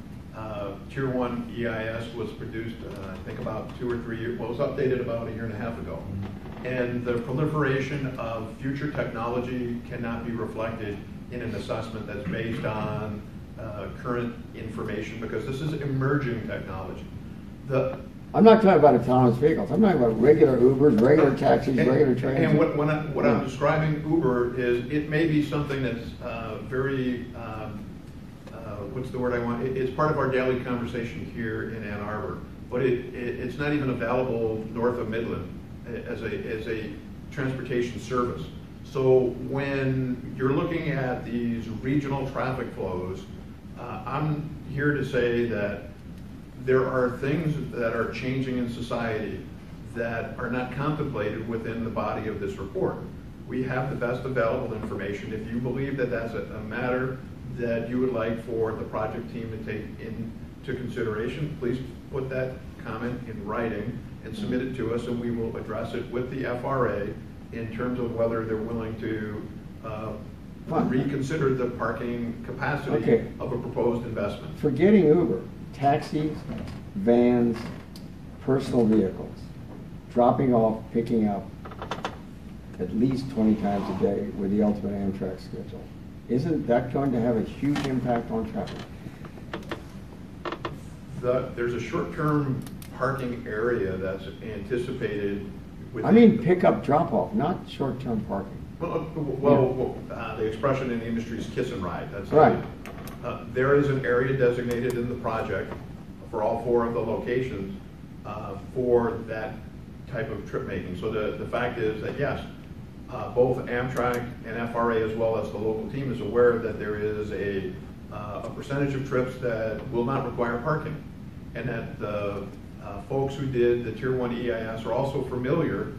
Tier 1 EIS was produced, I think about 2 or 3 years, well, it was updated about a year and a half ago. And the proliferation of future technology cannot be reflected in an assessment that's based on current information, because this is emerging technology. The I'm not talking about autonomous vehicles. I'm talking about regular Ubers, regular taxis, regular trains. And what I'm describing Uber is, it may be something that's very, what's the word I want? It's part of our daily conversation here in Ann Arbor, but it's not even available north of Midland as a transportation service. So when you're looking at these regional traffic flows, I'm here to say that there are things that are changing in society that are not contemplated within the body of this report. We have the best available information. If you believe that that's a matter that you would like for the project team to take into consideration, please put that comment in writing and submit it to us, and we will address it with the FRA in terms of whether they're willing to reconsider the parking capacity of a proposed investment. Forgetting Uber, taxis, vans, personal vehicles, dropping off, picking up at least 20 times a day with the ultimate Amtrak schedule. Isn't that going to have a huge impact on traffic? There's a short-term parking area that's anticipated. I mean pick-up, drop-off, not short-term parking. Well, the expression in the industry is kiss and ride. That's right. There is an area designated in the project for all 4 of the locations for that type of trip making. So the fact is that yes, both Amtrak and FRA, as well as the local team, is aware that there is a percentage of trips that will not require parking, and that the folks who did the Tier 1 EIS are also familiar,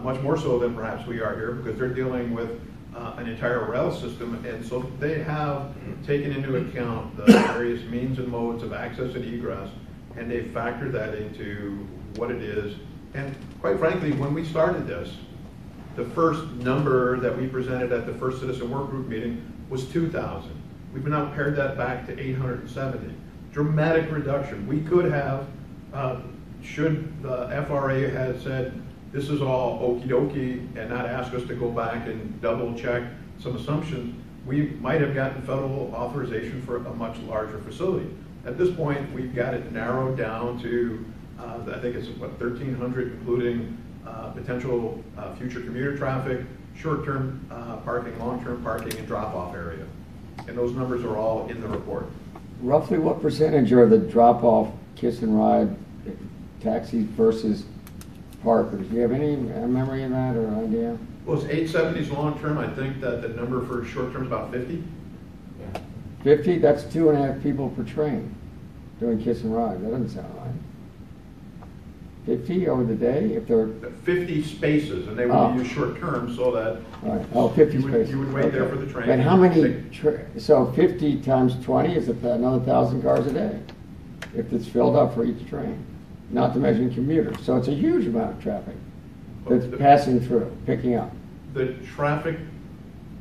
much more so than perhaps we are here, because they're dealing with an entire rail system, and so they have taken into account the various means and modes of access and egress, and they factor that into what it is. And quite frankly, when we started this, the first number that we presented at the first citizen work group meeting was 2,000. We've now pared that back to 870. Dramatic reduction. We could have, should the FRA had said, this is all okie dokie, and not ask us to go back and double check some assumptions, we might have gotten federal authorization for a much larger facility. At this point, we've got it narrowed down to, I think it's what, 1,300, including potential future commuter traffic, short-term parking, long-term parking, and drop-off area. And those numbers are all in the report. Roughly what percentage are the drop-off, kiss and ride taxis versus parkers? Do you have any memory of that or idea? Well, it's 870s long-term. I think that the number for short-term is about 50. 50? That's 2.5 people per train doing kiss and ride. That doesn't sound right. 50 over the day? If they're 50 spaces, and they would be used short-term so that right. 50 spaces. You would wait there for the train. And how many, so 50 times 20 is another 1,000 cars a day, if it's filled up for each train, not to mention commuters. So it's a huge amount of traffic that's passing through, picking up. The traffic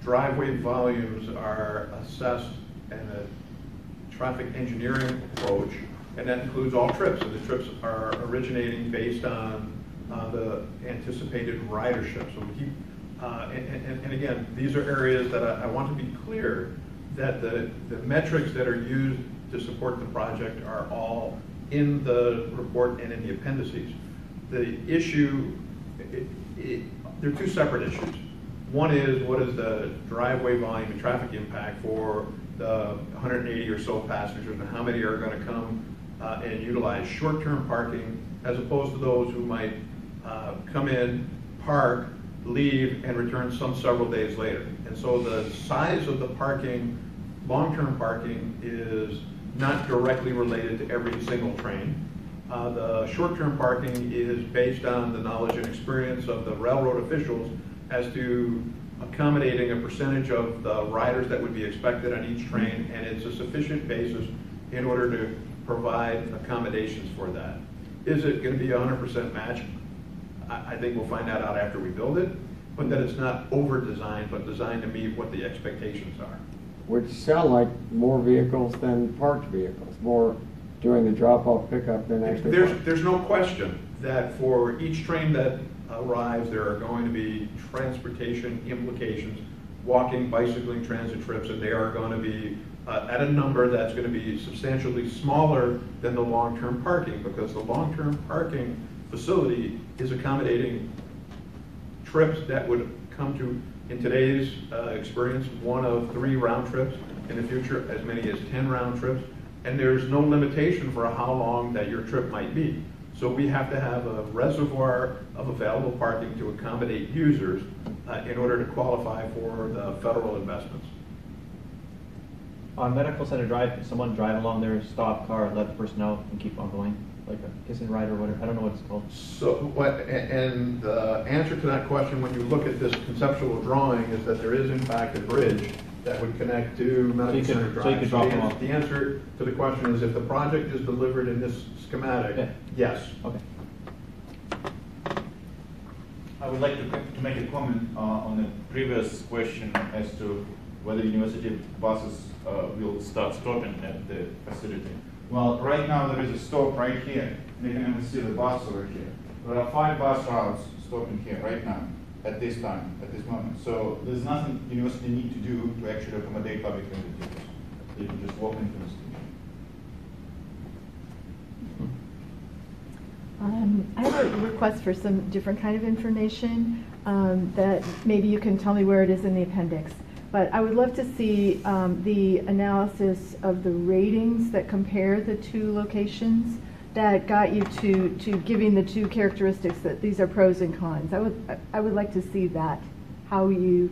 driveway volumes are assessed in a traffic engineering approach, and that includes all trips, and the trips are originating based on the anticipated ridership. So we keep, and again, these are areas that I want to be clear that the metrics that are used to support the project are all in the report and in the appendices. The issue, there are 2 separate issues. One is, what is the driveway volume and traffic impact for the 180 or so passengers, and how many are going to come and utilize short-term parking, as opposed to those who might come in, park, leave, and return some several days later. And so the size of the parking, long-term parking, is not directly related to every single train. The short-term parking is based on the knowledge and experience of the railroad officials as to accommodating a percentage of the riders that would be expected on each train, and it's a sufficient basis in order to provide accommodations for that. Is it going to be a 100% match? I think we'll find that out after we build it, but that it's not over-designed, but designed to meet what the expectations are. Which sound like more vehicles than parked vehicles, more doing the drop-off pickup than actually There's no question that for each train that arrives, there are going to be transportation implications walking, bicycling, transit trips, and they are going to be at a number that's going to be substantially smaller than the long-term parking, because the long-term parking facility is accommodating trips that would come to, in today's experience, 1 of 3 round trips, in the future as many as 10 round trips, and there's no limitation for how long that your trip might be. So we have to have a reservoir of available parking to accommodate users in order to qualify for the federal investments. On Medical Center Drive, can someone drive along there, stop car, let the person out, and keep on going? Like a kiss and ride or whatever, I don't know what it's called. So, and the answer to that question, when you look at this conceptual drawing, is that there is in fact a bridge that would connect to Medical Center Drive. So you could drop them off. The answer to the question is, if the project is delivered in this schematic, yes. Okay. I would like to make a comment on the previous question as to whether university buses will start stopping at the facility. Well, right now there is a stop right here. You can even see the bus over here. There are 5 bus routes stopping here right now, at this time, at this moment. So there's nothing university need to do to actually accommodate public transit users. They can just walk into the station. I have a request for some different kind of information that maybe you can tell me where it is in the appendix. But I would love to see the analysis of the ratings that compare the 2 locations that got you to giving the 2 characteristics that these are pros and cons. I would like to see that, how you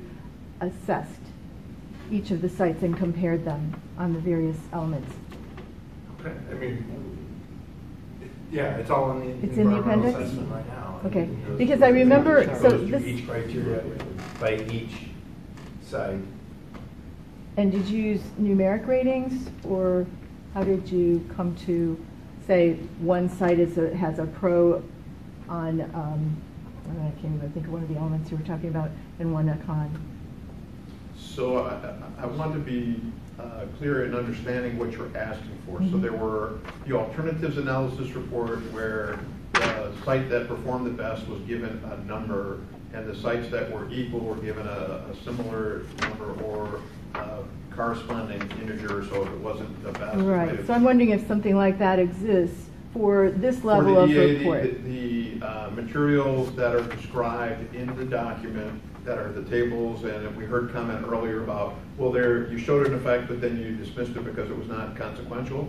assessed each of the sites and compared them on the various elements. Okay, I mean, yeah, it's all in the It's in the environmental appendix? assessment right now. Okay, because I remember, It so goes through this. each criteria by each site. And did you use numeric ratings, or how did you come to say one site has a pro on, I can't even think of one of the elements you were talking about, and one a con? So I want to be clear in understanding what you're asking for. So there were the alternatives analysis report where the site that performed the best was given a number, and the sites that were equal were given a similar number or corresponding integer, so it wasn't the best. Right, so I'm wondering if something like that exists for this level of report. The materials that are described in the document that are the tables, and we heard comment earlier about, well, there you showed an effect, but then you dismissed it because it was not consequential.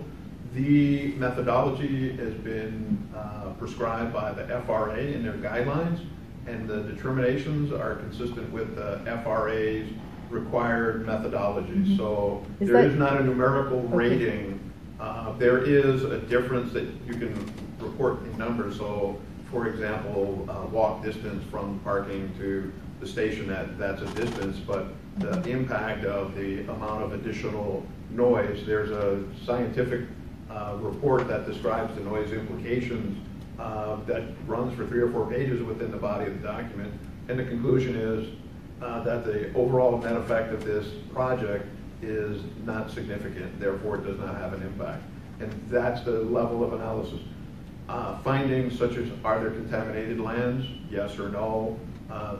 The methodology has been prescribed by the FRA in their guidelines, and the determinations are consistent with the FRA's required methodology. So there is not a numerical rating. There is a difference that you can report in numbers. So, for example, walk distance from parking to the station, that's a distance, but the impact of the amount of additional noise, there's a scientific report that describes the noise implications that runs for 3 or 4 pages within the body of the document. And the conclusion is that the overall net effect of this project is not significant, therefore it does not have an impact. And that's the level of analysis. Findings such as, are there contaminated lands? Yes or no.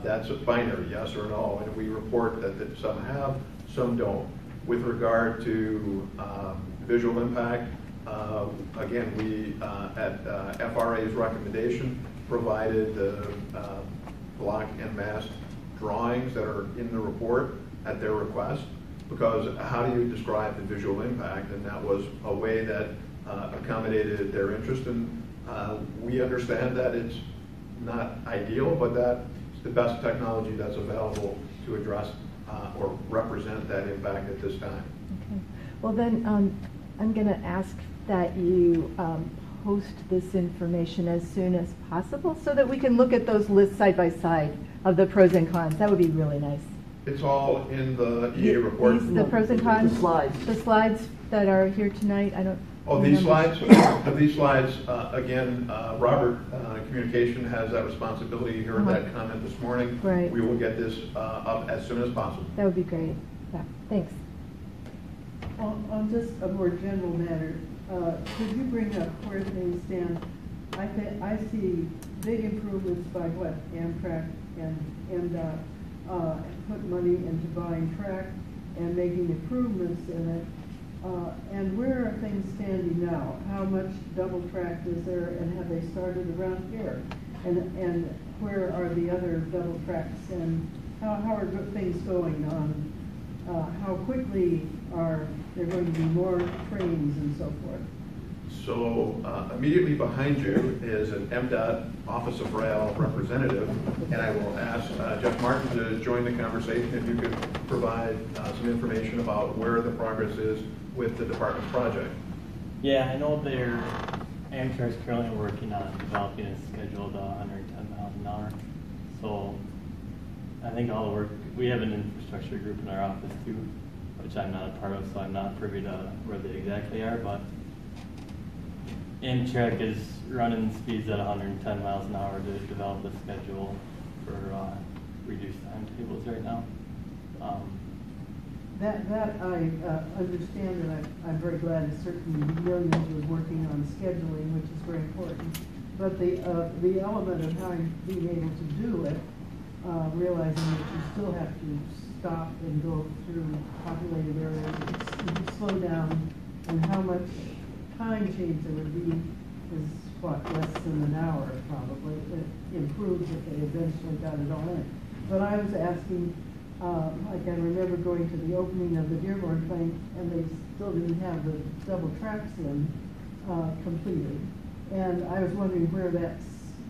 That's a binary, yes or no. And we report that some have, some don't. With regard to visual impact, again, we, at FRA's recommendation, provided the block and mast drawings that are in the report at their request, because how do you describe the visual impact? And that was a way that accommodated their interest, and we understand that it's not ideal, but that's the best technology that's available to address or represent that impact at this time. Okay. Well then, I'm going to ask that you post this information as soon as possible so that we can look at those lists side by side of the pros and cons. That would be really nice. It's all in the EA report. The pros and cons? The slides. The slides that are here tonight, I don't... Oh, these slides? These slides, again, Robert, Communication has that responsibility. You heard that comment this morning. Right. We will get this up as soon as possible. That would be great. Yeah, thanks. On just a more general matter, could you bring up where things stand? I see big improvements by what, Amtrak and put money into buying track and making improvements in it. And where are things standing now? How much double track is there, and have they started around here? And where are the other double tracks, and how are things going on? How quickly are there going to be more trains and so forth? So immediately behind you is an MDOT Office of Rail representative, and I will ask Jeff Martin to join the conversation if you could provide some information about where the progress is with the department's project. Yeah, I know Amtrak is currently working on developing a schedule to 110 miles an hour. So I think all the work, we have an infrastructure group in our office too, which I'm not a part of, so I'm not privy to where they exactly are, but Amtrak is running speeds at 110 miles an hour to develop a schedule for reduced timetables right now. That I understand, and I'm very glad that certainly Millions was working on scheduling, which is very important. But the element of how being able to do it, realizing that you still have to stop and go through populated areas, if you slow down, and how much time change there would be is what, less than an hour probably. It improves if they eventually got it all in. But I was asking, I can remember going to the opening of the Dearborn plant, and they still didn't have the double tracks in completed. And I was wondering where that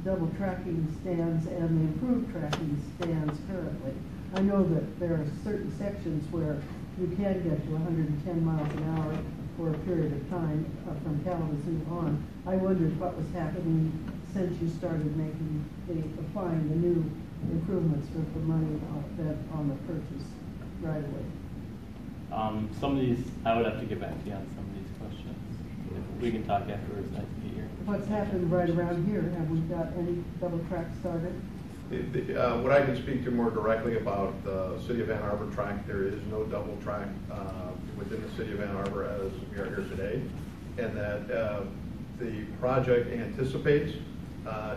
double tracking stands and the improved tracking stands currently. I know that there are certain sections where you can get to 110 miles an hour for a period of time from Kalamazoo on. I wondered what was happening since you started applying the new improvements with the money on the purchase right away. Some of these, I would have to get back to you on some of these questions. We can talk afterwards. Nice to be here. What's happened right around here? Have we got any double track started? What I can speak to more directly about the City of Ann Arbor track, there is no double track within the City of Ann Arbor as we are here today, and that the project anticipates,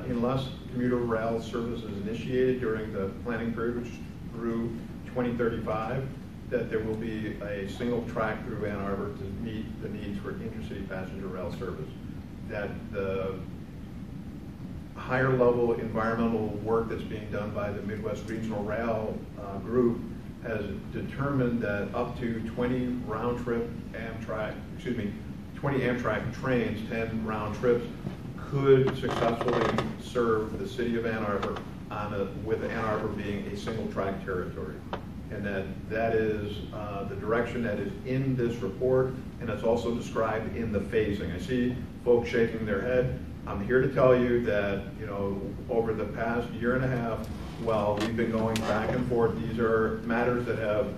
unless commuter rail service is initiated during the planning period, which is through 2035, that there will be a single track through Ann Arbor to meet the needs for intercity passenger rail service. That the higher level environmental work that's being done by the Midwest Regional Rail Group has determined that up to 20 round-trip Amtrak, 20 Amtrak trains, 10 round trips, could successfully serve the City of Ann Arbor with Ann Arbor being a single-track territory. And that is the direction that is in this report, and it's also described in the phasing. I see folks shaking their head. I'm here to tell you that, over the past year and a half, while we've been going back and forth, these are matters that have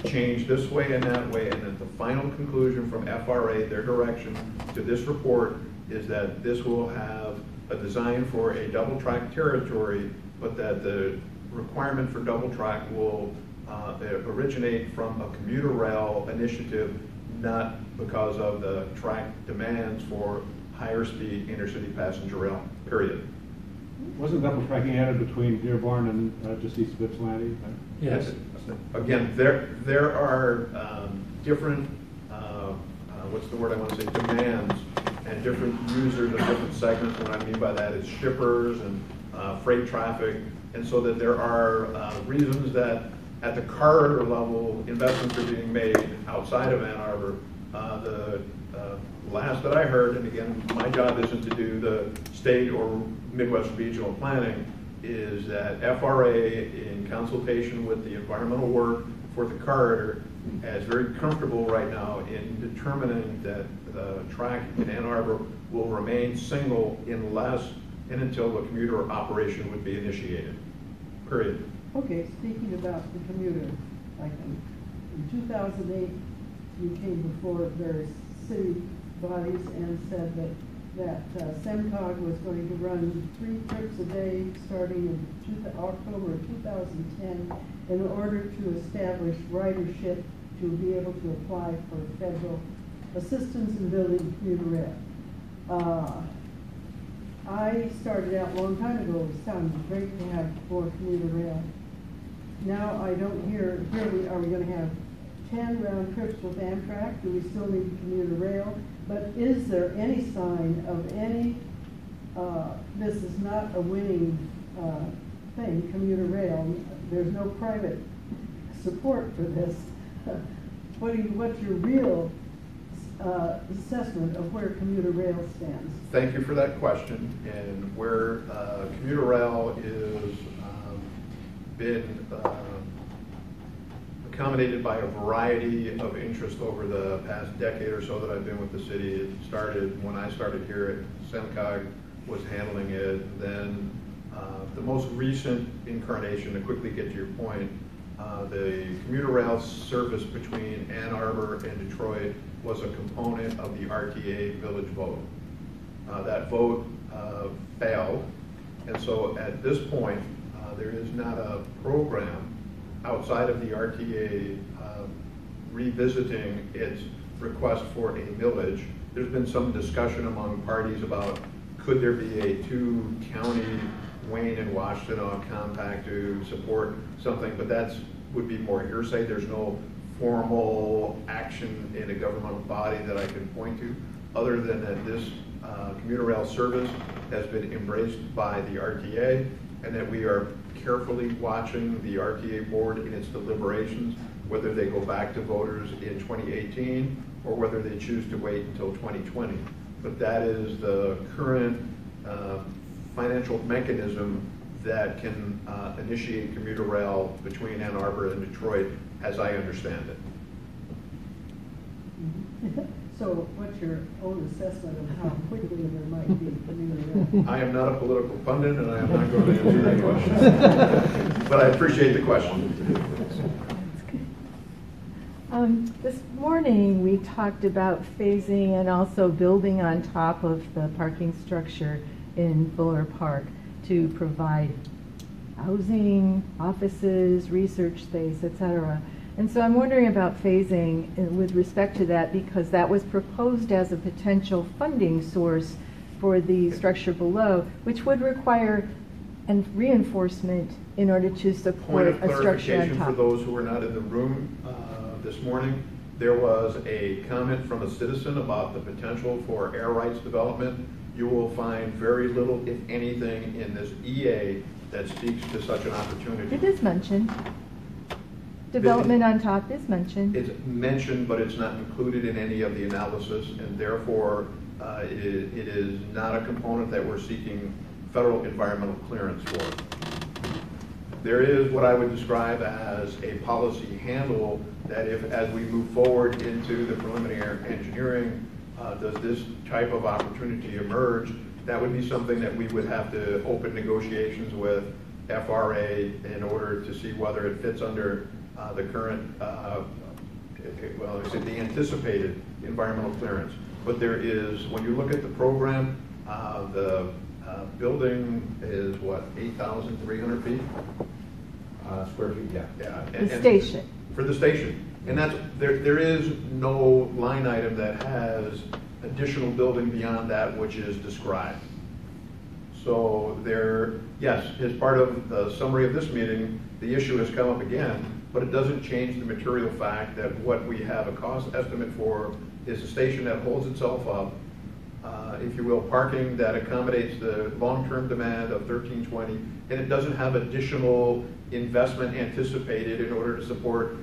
changed this way and that way, and that the final conclusion from FRA, their direction to this report, is that this will have a design for a double track territory, but that the requirement for double track will originate from a commuter rail initiative, not because of the track demands for higher speed intercity passenger rail, period. Wasn't double tracking added between Dearborn and just east of Ypsilanti? Yes. Again, there are different, what's the word I want to say, demands, and different users of different segments. What I mean by that is shippers and freight traffic, and so that there are reasons that at the corridor level, investments are being made outside of Ann Arbor. The last that I heard, and again, my job isn't to do the state or Midwest regional planning, is that FRA, in consultation with the environmental work for the corridor, is very comfortable right now in determining that the track in Ann Arbor will remain single unless and until the commuter operation would be initiated, period. Okay, speaking about the commuter, like in 2008, you came before various city bodies and said that SEMCOG was going to run 3 trips a day starting in October of 2010 in order to establish ridership to be able to apply for federal assistance in building commuter rail. I started out a long time ago, it sounded great to have more commuter rail. now I don't hear, are we gonna have 10 round trips with Amtrak? Do we still need commuter rail? But is there any sign of any, this is not a winning thing, commuter rail? There's no private support for this. What's your real assessment of where commuter rail stands? Thank you for that question. And where commuter rail is been accommodated by a variety of interest over the past decade or so that I've been with the city. It started when I started here at SEMCOG was handling it. Then the most recent incarnation, to quickly get to your point, the commuter rail service between Ann Arbor and Detroit was a component of the RTA village vote. That vote failed, and so at this point, there is not a program outside of the RTA revisiting its request for a millage. There's been some discussion among parties about could there be a two-county Wayne and Washtenaw compact to support something, but that's would be more hearsay. There's no formal action in a governmental body that I can point to, other than that this commuter rail service has been embraced by the RTA, and that we are carefully watching the RTA board in its deliberations, whether they go back to voters in 2018 or whether they choose to wait until 2020. But that is the current financial mechanism that can initiate commuter rail between Ann Arbor and Detroit, as I understand it. So what's your own assessment of how quickly there might be commuter rail? I am not a political pundit, and I am not going to answer that question. But I appreciate the question. This morning, we talked about phasing and also building on top of the parking structure in Fuller Park to provide housing, offices, research space, etc. And so I'm wondering about phasing with respect to that, because that was proposed as a potential funding source for the structure below, which would require reinforcement in order to support a structure on clarification top. for those who were not in the room this morning. There was a comment from a citizen about the potential for air rights development. You will find very little, if anything, in this EA that speaks to such an opportunity. It is mentioned. Development on top is mentioned. It's mentioned, but it's not included in any of the analysis, and therefore it is not a component that we're seeking federal environmental clearance for. There is what I would describe as a policy handle that if, as we move forward into the preliminary engineering, does this type of opportunity emerge, that would be something that we would have to open negotiations with FRA in order to see whether it fits under the current, well, I said the anticipated environmental clearance. But there is, when you look at the program, the building is what, 8,300 feet? Square feet, yeah. Yeah. The station. For the station. And that's, there is no line item that has additional building beyond that which is described. So there, yes, as part of the summary of this meeting, the issue has come up again, but it doesn't change the material fact that what we have a cost estimate for is a station that holds itself up, if you will, parking that accommodates the long-term demand of 1320, and it doesn't have additional investment anticipated in order to support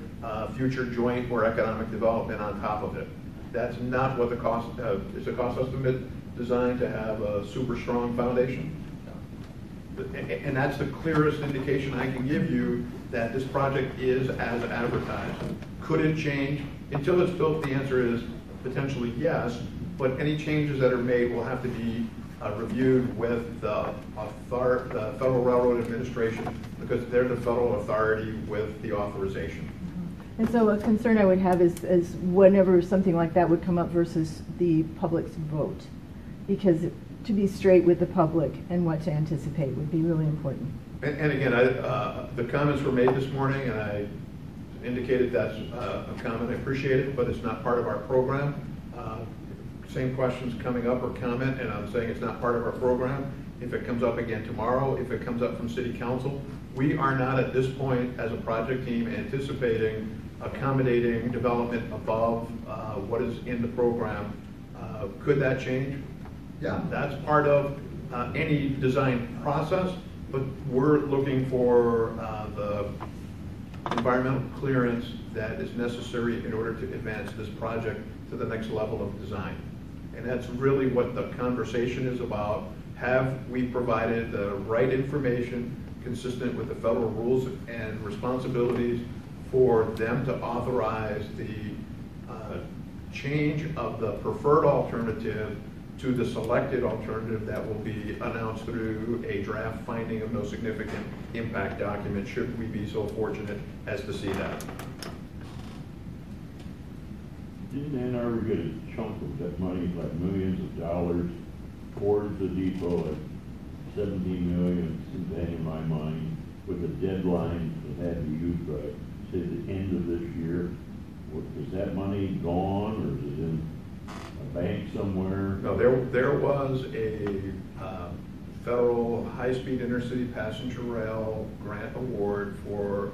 future joint or economic development on top of it. That's not what the cost, it's a cost estimate designed to have a super strong foundation. And that's the clearest indication I can give you that this project is as advertised. Could it change? Until it's built, the answer is potentially yes, but any changes that are made will have to be reviewed with the Federal Railroad Administration, because they're the federal authority with the authorization. And so a concern I would have is whenever something like that would come up versus the public's vote. Because to be straight with the public and what to anticipate would be really important. And again, the comments were made this morning, and I indicated that's a comment. I appreciate it, but it's not part of our program. Same questions coming up or comment, and I'm saying it's not part of our program. If it comes up again tomorrow, if it comes up from City Council, We are not at this point as a project team anticipating accommodating development above what is in the program. Could that change? Yeah, that's part of any design process, but we're looking for the environmental clearance that is necessary in order to advance this project to the next level of design. And that's really what the conversation is about. Have we provided the right information consistent with the federal rules and responsibilities for them to authorize the change of the preferred alternative to the selected alternative that will be announced through a draft finding of no significant impact document, should we be so fortunate as to see that. Didn't Ann Arbor get a chunk of that money, like millions of dollars, towards the depot at 17 million, seems in my mind, with a deadline that had to be used by, say, the end of this year? Is that money gone, or is it in a bank somewhere? No, there was a federal high-speed intercity passenger rail grant award for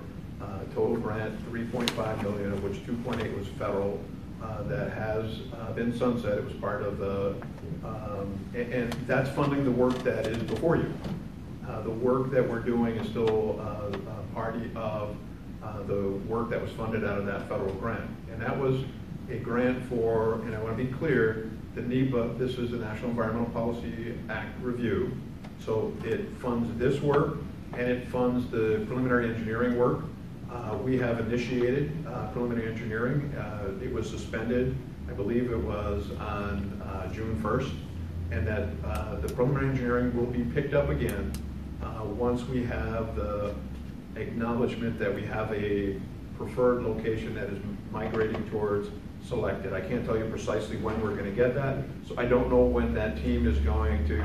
total grant $3.5 million, of which 2.8 was federal. That has been sunset. It was part of the, and that's funding the work that is before you. The work that we're doing is still a party of the work that was funded out of that federal grant. And that was a grant for, and I want to be clear, the NEPA, this is the National Environmental Policy Act review. So it funds this work and it funds the preliminary engineering work. We have initiated preliminary engineering. It was suspended, I believe it was on June 1st, and that the preliminary engineering will be picked up again once we have the acknowledgement that we have a preferred location that is migrating towards selected. I can't tell you precisely when we're going to get that, so I don't know when that team is going to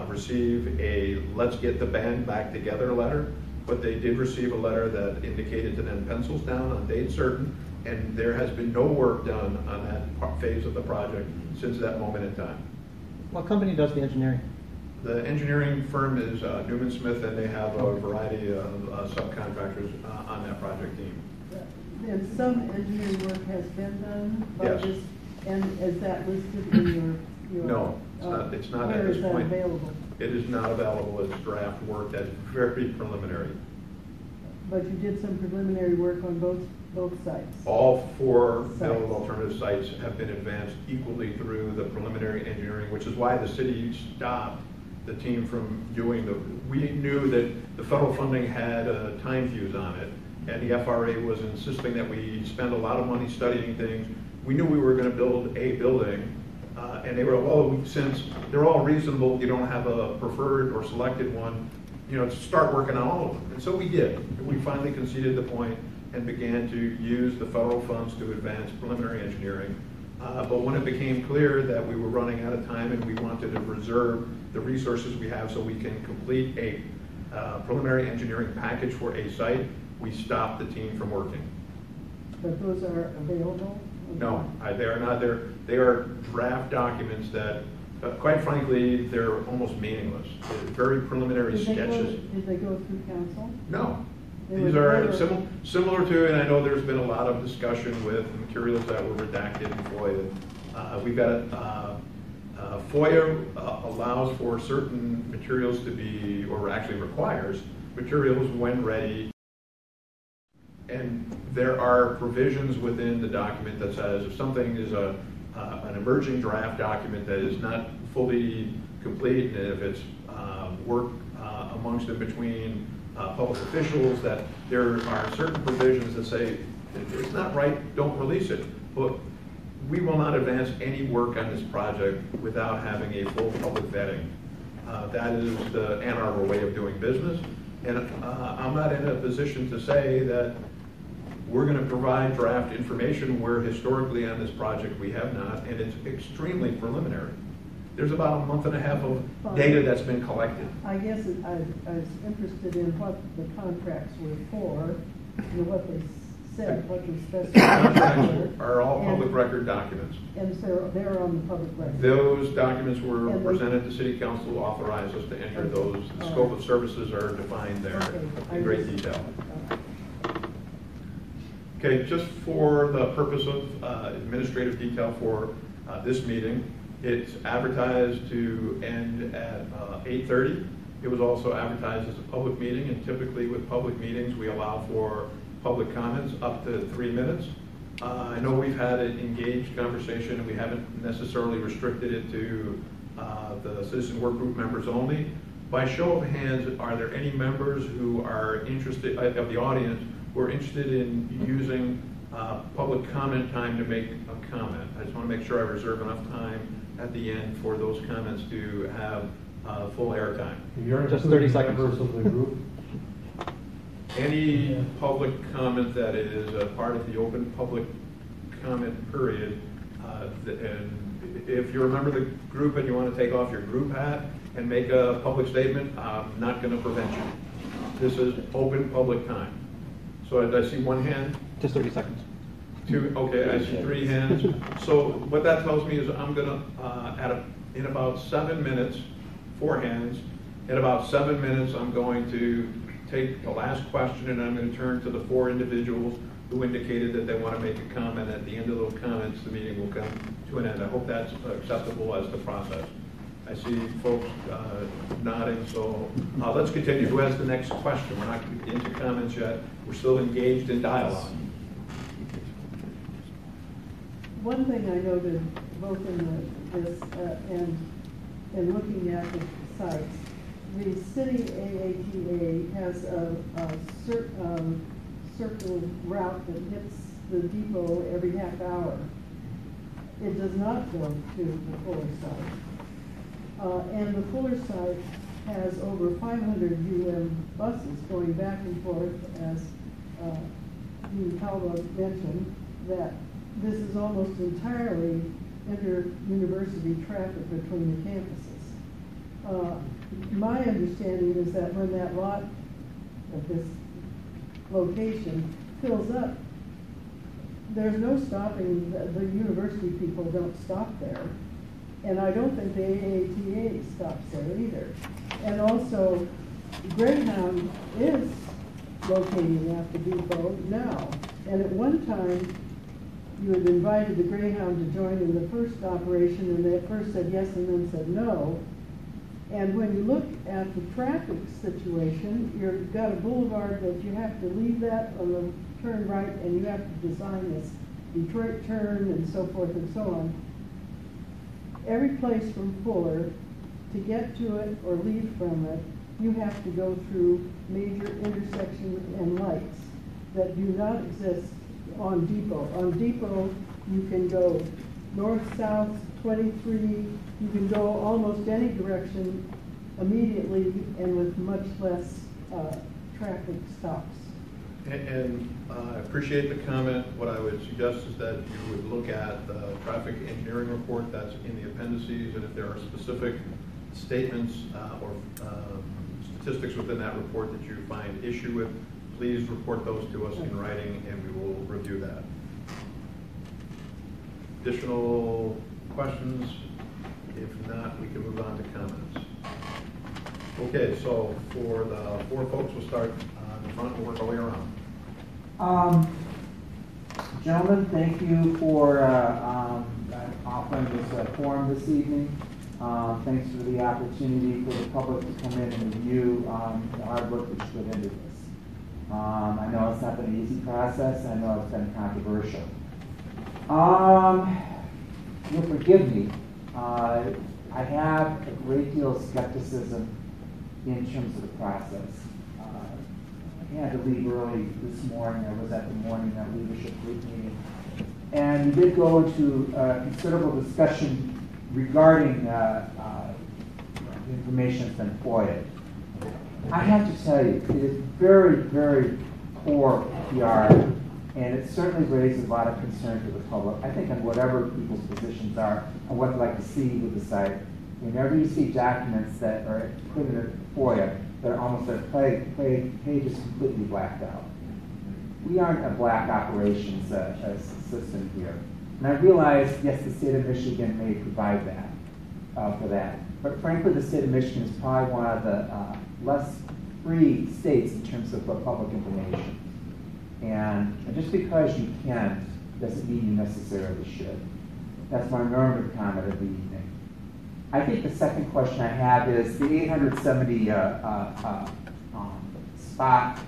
receive a let's get the band back together letter, but they did receive a letter that indicated to them pencils down on date certain, and there has been no work done on that phase of the project since that moment in time. What company does the engineering? The engineering firm is Newman Smith, and they have a variety of subcontractors on that project team. And some engineering work has been done by Yes. this, and is that listed in your? No, it's not at where this is that point. available? It is not available as draft work. That's very preliminary. But you did some preliminary work on both sites? All four build alternative sites have been advanced equally through the preliminary engineering, which is why the city stopped the team from doing we knew that the federal funding had a time fuse on it, and the FRA was insisting that we spend a lot of money studying things. We knew we were going to build a building, and they were, well, since they're all reasonable, you don't have a preferred or selected one, start working on all of them. And so we did. We finally conceded the point and began to use the federal funds to advance preliminary engineering. But when it became clear that we were running out of time and we wanted to reserve the resources we have so we can complete a preliminary engineering package for a site, we stopped the team from working. But those are available? No, they are not. They are draft documents that, quite frankly, they're almost meaningless. They're very preliminary sketches. Did they go through council? No. These are similar to, and I know there's been a lot of discussion with materials that were redacted in FOIA. We've got FOIA allows for certain materials to be, or actually requires materials when ready. And there are provisions within the document that says if something is an emerging draft document that is not fully complete, and if it's work amongst and between public officials, that there are certain provisions that say if it's not right, don't release it. But we will not advance any work on this project without having a full public vetting. That is the Ann Arbor way of doing business. And I'm not in a position to say that we're going to provide draft information where historically on this project we have not, and it's extremely preliminary. There's about a month and a half of data that's been collected. I guess I was interested in what the contracts were for, what they said, what was Contracts specified. are all public record documents. And so they're on the public record. Those documents were And presented to City Council, authorized us to enter those. The All scope right. of services are defined there Okay. in great detail. Okay, just for the purpose of administrative detail for this meeting, it's advertised to end at 8:30. It was also advertised as a public meeting, and typically with public meetings, we allow for public comments up to 3 minutes. I know we've had an engaged conversation, and we haven't necessarily restricted it to the citizen work group members only. By show of hands, are there any members who are interested, of the audience, who are interested in using public comment time to make a comment? I just want to make sure I reserve enough time at the end for those comments to have full airtime. You're Just 30 seconds. Members of the group. Any public comment that is a part of the open public comment period, and if you're a member of the group and you want to take off your group hat and make a public statement, I'm not going to prevent you. This is open public time. So I see one hand. Just 30 seconds. Two, okay, I see 3 hands. So what that tells me is I'm gonna, in about 7 minutes, 4 hands, in about 7 minutes, I'm going to take the last question and I'm gonna turn to the 4 individuals who indicated that they want to make a comment. At the end of those comments, the meeting will come to an end. I hope that's acceptable as the process. I see folks nodding, so let's continue. Who has the next question? We're not into comments yet. We're still engaged in dialogue. One thing I noted both in this and looking at the sites, the city AATA has a circle route that hits the depot every half hour. It does not go to the Fuller site. And the Fuller site has over 500 buses going back and forth, as Talbot mentioned, that this is almost entirely inter-university traffic between the campuses. My understanding is that when that lot of this location fills up, there's no stopping, the university people don't stop there. And I don't think the AATA stops there either. And also, Greyhound is locating at the depot now. And at one time, you had invited the Greyhound to join in the first operation, and they at first said yes and then said no. And when you look at the traffic situation, you've got a boulevard that you have to leave that on the turn right, and you have to design this Detroit turn and so forth and so on. Every place from Fuller, to get to it or leave from it, you have to go through major intersections and lights that do not exist on Depot. On Depot, you can go north, south, 23, you can go almost any direction immediately and with much less traffic stops. And I appreciate the comment. What I would suggest is that you would look at the traffic engineering report that's in the appendices, and if there are specific statements or statistics within that report that you find issue with, please report those to us in writing and we will review that. Additional questions? If not, we can move on to comments. Okay, so for the 4 folks, we'll start in the front and work our way around. Gentlemen, thank you for offering this forum this evening. Thanks for the opportunity for the public to come in and review the hard work that's put into this. I know it's not been an easy process. I know it's been controversial. You'll forgive me. I have a great deal of skepticism in terms of the process. I had to leave early this morning. I was at the morning leadership group meeting. And we did go into considerable discussion regarding the information that's been FOIA'd. I have to tell you, it is very, very poor PR, and it certainly raises a lot of concern to the public. I think on whatever people's positions are and what they'd like to see with the site. Whenever you see documents that are put in a FOIA that are almost their pages completely blacked out. we aren't a black operations system here. And I realize, yes, the state of Michigan may provide that, for that. But frankly, the state of Michigan is probably one of the less free states in terms of public information. And just because you can doesn't mean you necessarily should. That's my normative comment of the evening. I think the second question I have is the 870 spot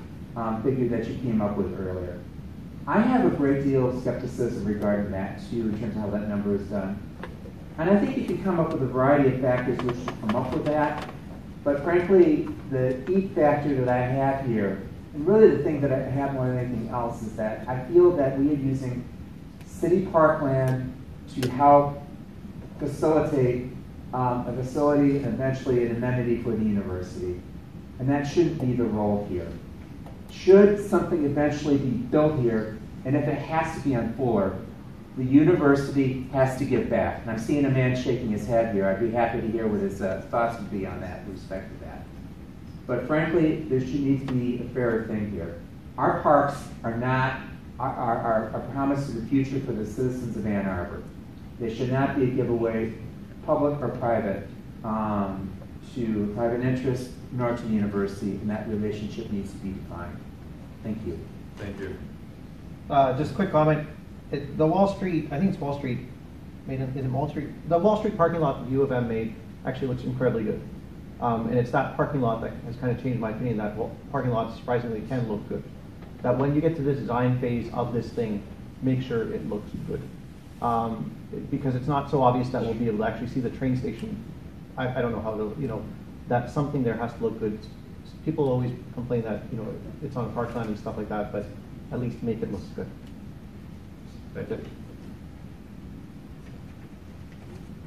figure that you came up with earlier. I have a great deal of skepticism regarding that too, in terms of how that number is done. And I think you could come up with a variety of factors which will come up with that. But frankly, the key factor that I have here, and really the thing that I have more than anything else, is that I feel that we are using city parkland to help facilitate a facility and eventually an amenity for the university. And that shouldn't be the role here. Should something eventually be built here, and if it has to be on Fuller, the university has to give back. And I'm seeing a man shaking his head here. I'd be happy to hear what his thoughts would be on that, with respect to that. But frankly, there should need to be a fairer thing here. Our parks are not our promise to the future for the citizens of Ann Arbor. They should not be a giveaway, public or private, to private interest, nor to the university, and that relationship needs to be defined. Thank you. Thank you. Just a quick comment. The Wall Street, I think it's Wall Street, is it Wall Street? The Wall Street parking lot that U of M made actually looks incredibly good. And it's that parking lot that has kind of changed my opinion, that parking lot surprisingly can look good. That when you get to the design phase of this thing, make sure it looks good. Because it's not so obvious that we'll be able to actually see the train station. I don't know how to, that something there has to look good. People always complain that, it's on parkland and stuff like that, but at least make it look good. That's it.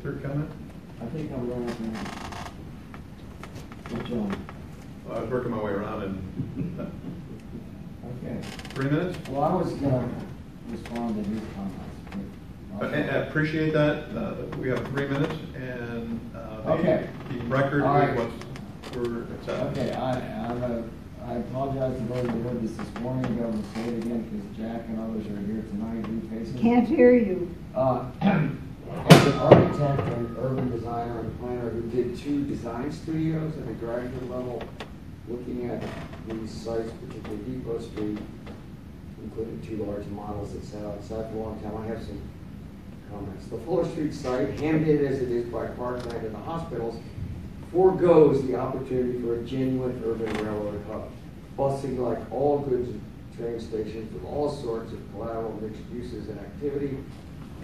Third comment? I think I'm going to have John. I was working my way around in Okay. 3 minutes. Well, I was going to respond to his comments. I appreciate that. We have 3 minutes, and okay. Keep record All right. with what's accepted. Okay, I apologize to those who heard this morning. I'm going to say it again because Jack and others are here tonight. Can't hear you. As an architect and urban designer and planner who did 2 design studios at a graduate level, looking at these sites, particularly Depot Street, including 2 large models that sat outside for a long time, I have some comments. The Fuller Street site, hemmed in as it is by parkland and the hospitals, foregoes the opportunity for a genuine urban railroad hub, busing like all goods train stations with all sorts of collateral mixed uses and activity.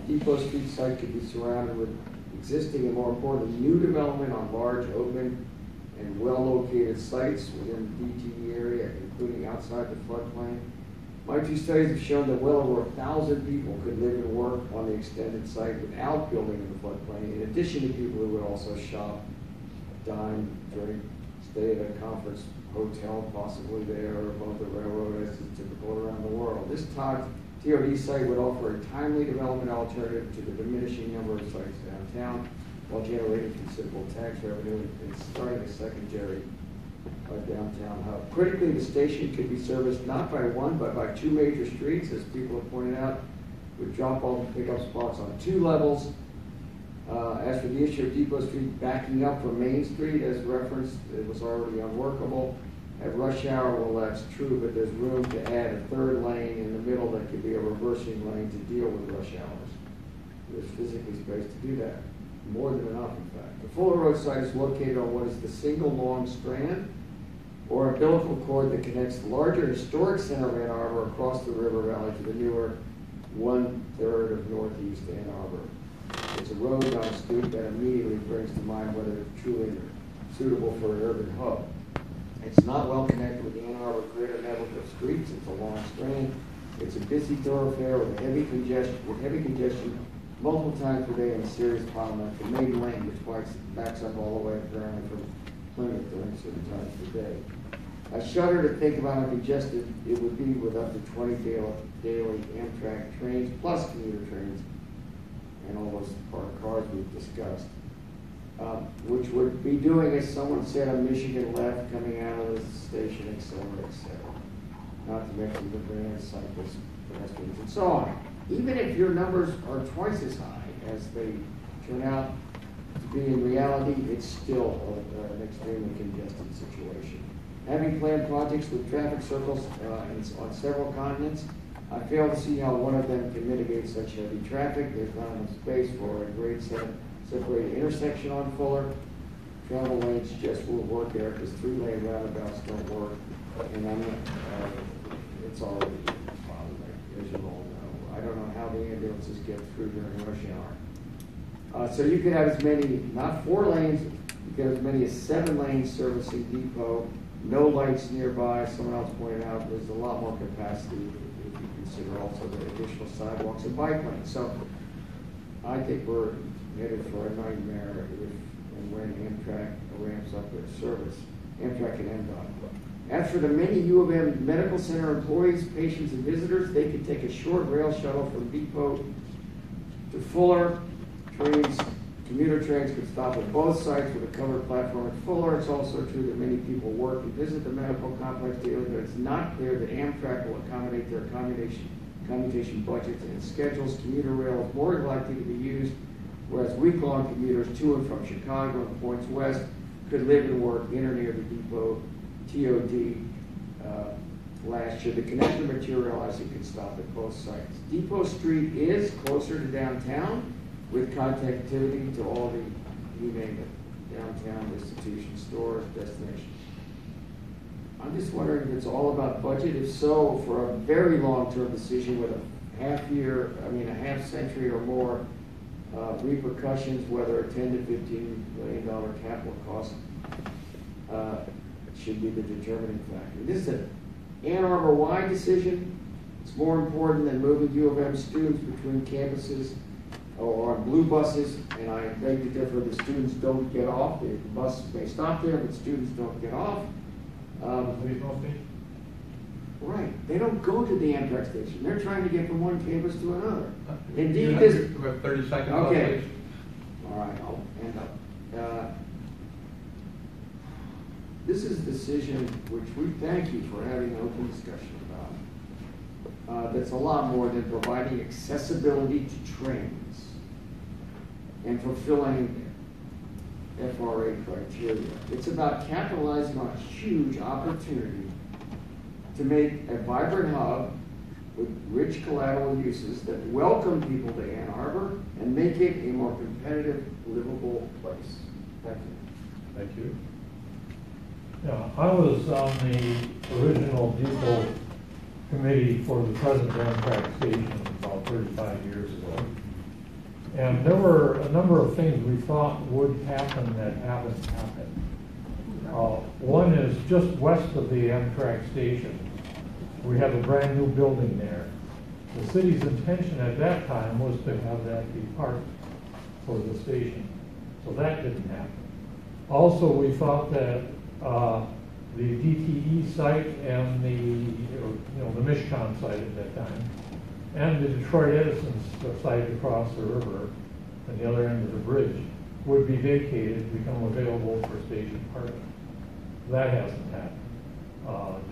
Depot Street site could be surrounded with existing and, more importantly, new development on large, open, and well-located sites within the DTE area, including outside the floodplain. My 2 studies have shown that well over 1,000 people could live and work on the extended site without building in the floodplain, in addition to people who would also shop, dine, drink, stay at a conference hotel, possibly there, or above the railroad, as is typical around the world. This TOD site would offer a timely development alternative to the diminishing number of sites downtown, while generating considerable tax revenue and starting a secondary downtown hub. Critically, the station could be serviced not by 1, but by 2 major streets, as people have pointed out, with drop-off and pickup spots on 2 levels. As for the issue of Depot Street backing up from Main Street, as referenced, it was already unworkable. At rush hour, well, that's true, but there's room to add a 3rd lane in the middle that could be a reversing lane to deal with rush hours. There's physically space to do that. More than enough, in fact. The Fuller Road site is located on what is the single long strand, or umbilical cord that connects the larger historic center of Ann Arbor across the river valley to the newer 1/3 of northeast Ann Arbor. It's a road, not a street, that immediately brings to mind whether it's truly suitable for an urban hub. It's not well connected with the Ann Arbor grid or network of streets. It's a long strand. It's a busy thoroughfare with heavy congestion multiple times per day and a serious bottleneck. The main lane, which backs up all the way apparently from Plymouth during certain times per day. I shudder to think about how congested it would be with up to 20 daily Amtrak trains plus commuter trains and all those parked cars we've discussed. Which would be doing, as someone said, on Michigan left, coming out of the station, et cetera, et cetera. not to mention the van, cyclists, pedestrians, and so on. Even if your numbers are twice as high as they turn out to be in reality, it's still an extremely congested situation. Having planned projects with traffic circles on several continents, I fail to see how one of them can mitigate such heavy traffic. There's not enough space for a grade separated intersection on Fuller. Travel lanes just won't work there because 3-lane roundabouts don't work. And it's already a bottleneck, as you all know. I don't know how the ambulances get through during rush hour. So you could have as many, not 4 lanes, you could have as many as 7 lanes servicing Depot, no lights nearby. Someone else pointed out there's a lot more capacity if you consider also the additional sidewalks and bike lanes. So I think we're headed for a nightmare if and when Amtrak ramps up their service. Amtrak and MDOT. As for the many U of M Medical Center employees, patients, and visitors, they could take a short rail shuttle from Depot to Fuller. Commuter trains could stop at both sites with a covered platform at Fuller. It's also true that many people work and visit the medical complex daily, but it's not clear that Amtrak will accommodate their commutation budgets and schedules. Commuter rail is more likely to be used, whereas week-long commuters to and from Chicago and points west could live and work in or near the Depot TOD. Last year, the connector materializing could stop at both sites. Depot Street is closer to downtown, with connectivity to all the, you name it, downtown institutions, stores, destinations. I'm just wondering if it's all about budget. If so, for a very long-term decision with a half century or more repercussions, whether a $10 to $15 million capital cost should be the determining factor. This is an Ann Arbor-wide decision. It's more important than moving U of M students between campuses or on blue buses, and I beg to differ. The students don't get off. The bus may stop there, but students don't get off. Right. They don't go to the Amtrak station. They're trying to get from one campus to another. Indeed, this. You have 30 seconds. Okay. All right. I'll end up. This is a decision which we thank you for having an open discussion about. That's a lot more than providing accessibility to trains and fulfilling FRA criteria. It's about capitalizing on a huge opportunity to make a vibrant hub with rich collateral uses that welcome people to Ann Arbor and make it a more competitive, livable place. Thank you. Thank you. Yeah, I was on the original Depot committee for the present Amtrak station about 35 years ago. And there were a number of things we thought would happen that haven't happened. One is just west of the Amtrak station, we have a brand new building there. The city's intention at that time was to have that be parked for the station. So that didn't happen. Also, we thought that the DTE site and the Mishcon site at that time, and the Detroit Edison site across the river at the other end of the bridge would be vacated, become available for station parking. That hasn't happened.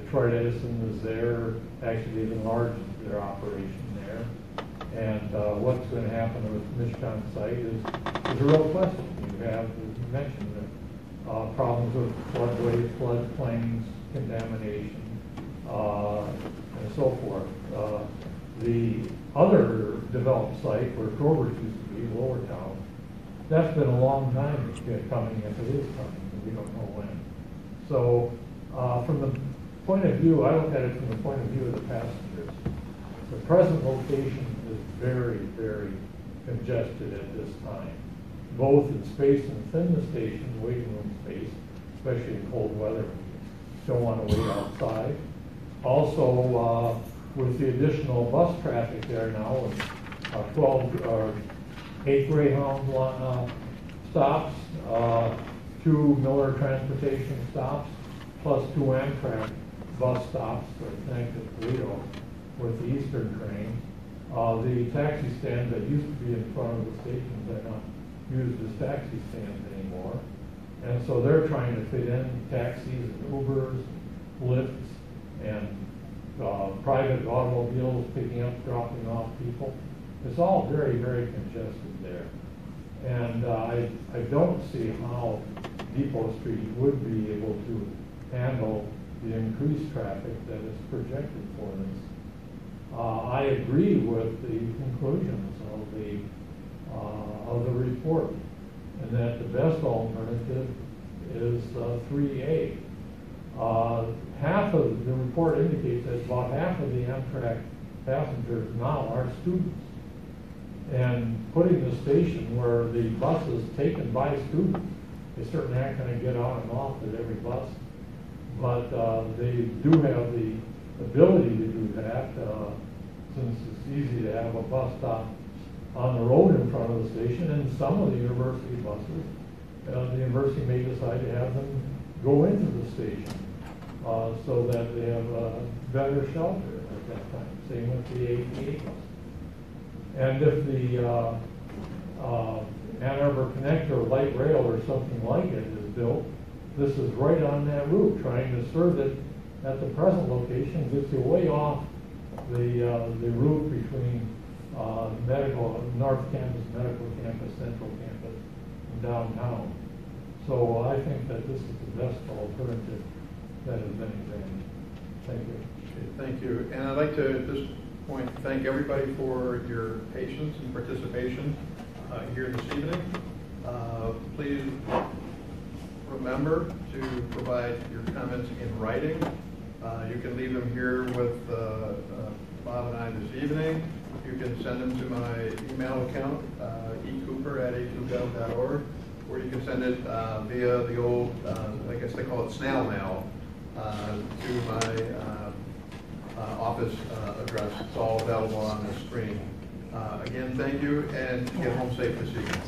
Detroit Edison is there, actually they've enlarged their operation there. And what's going to happen with the Mishcon site is a real question. You have, as you mentioned, problems with floodways, floodplains, contamination, and so forth. The other developed site where Grover's used to be, Lower Town, that's been a long time coming, if it is coming, we don't know when. So from the point of view, I look at it from the point of view of the passengers. The present location is very, very congested at this time, both in space and within the station, waiting room space, especially in cold weather. You don't want to wait outside. Also, with the additional bus traffic there now, with 8 Greyhound stops, 2 Miller Transportation stops, plus 2 Amtrak bus stops that connect to Toledo with the Eastern train. The taxi stands that used to be in front of the stations are not used as taxi stands anymore. And so they're trying to fit in taxis and Ubers, Lyfts, and private automobiles picking up, dropping off people. It's all very, very congested there. And I don't see how Depot Street would be able to handle the increased traffic that is projected for this. I agree with the conclusions of the report, and that the best alternative is 3A. Half of the report indicates that about half of the Amtrak passengers now are students. And putting the station where the bus is taken by students, they certainly aren't going to get on and off at every bus, but they do have the ability to do that, since it's easy to have a bus stop on the road in front of the station. And some of the university buses, the university may decide to have them go into the station so that they have better shelter at that time. Same with the ATA bus. And if the Ann Arbor Connector light rail or something like it is built, this is right on that route, trying to serve it at the present location, gets you way off the route between North Campus, Medical Campus, Central Campus, and downtown. So I think that this is the best alternative that has been examined. Thank you. Okay, thank you. And I'd like to, at this point, thank everybody for your patience and participation here this evening. Please remember to provide your comments in writing. You can leave them here with Bob and I this evening. You can send them to my email account, ecooper@a2gov.org, or you can send it via the old, I guess they call it snail mail, to my office address. It's all available on the screen. Again, thank you, and get home safe this evening.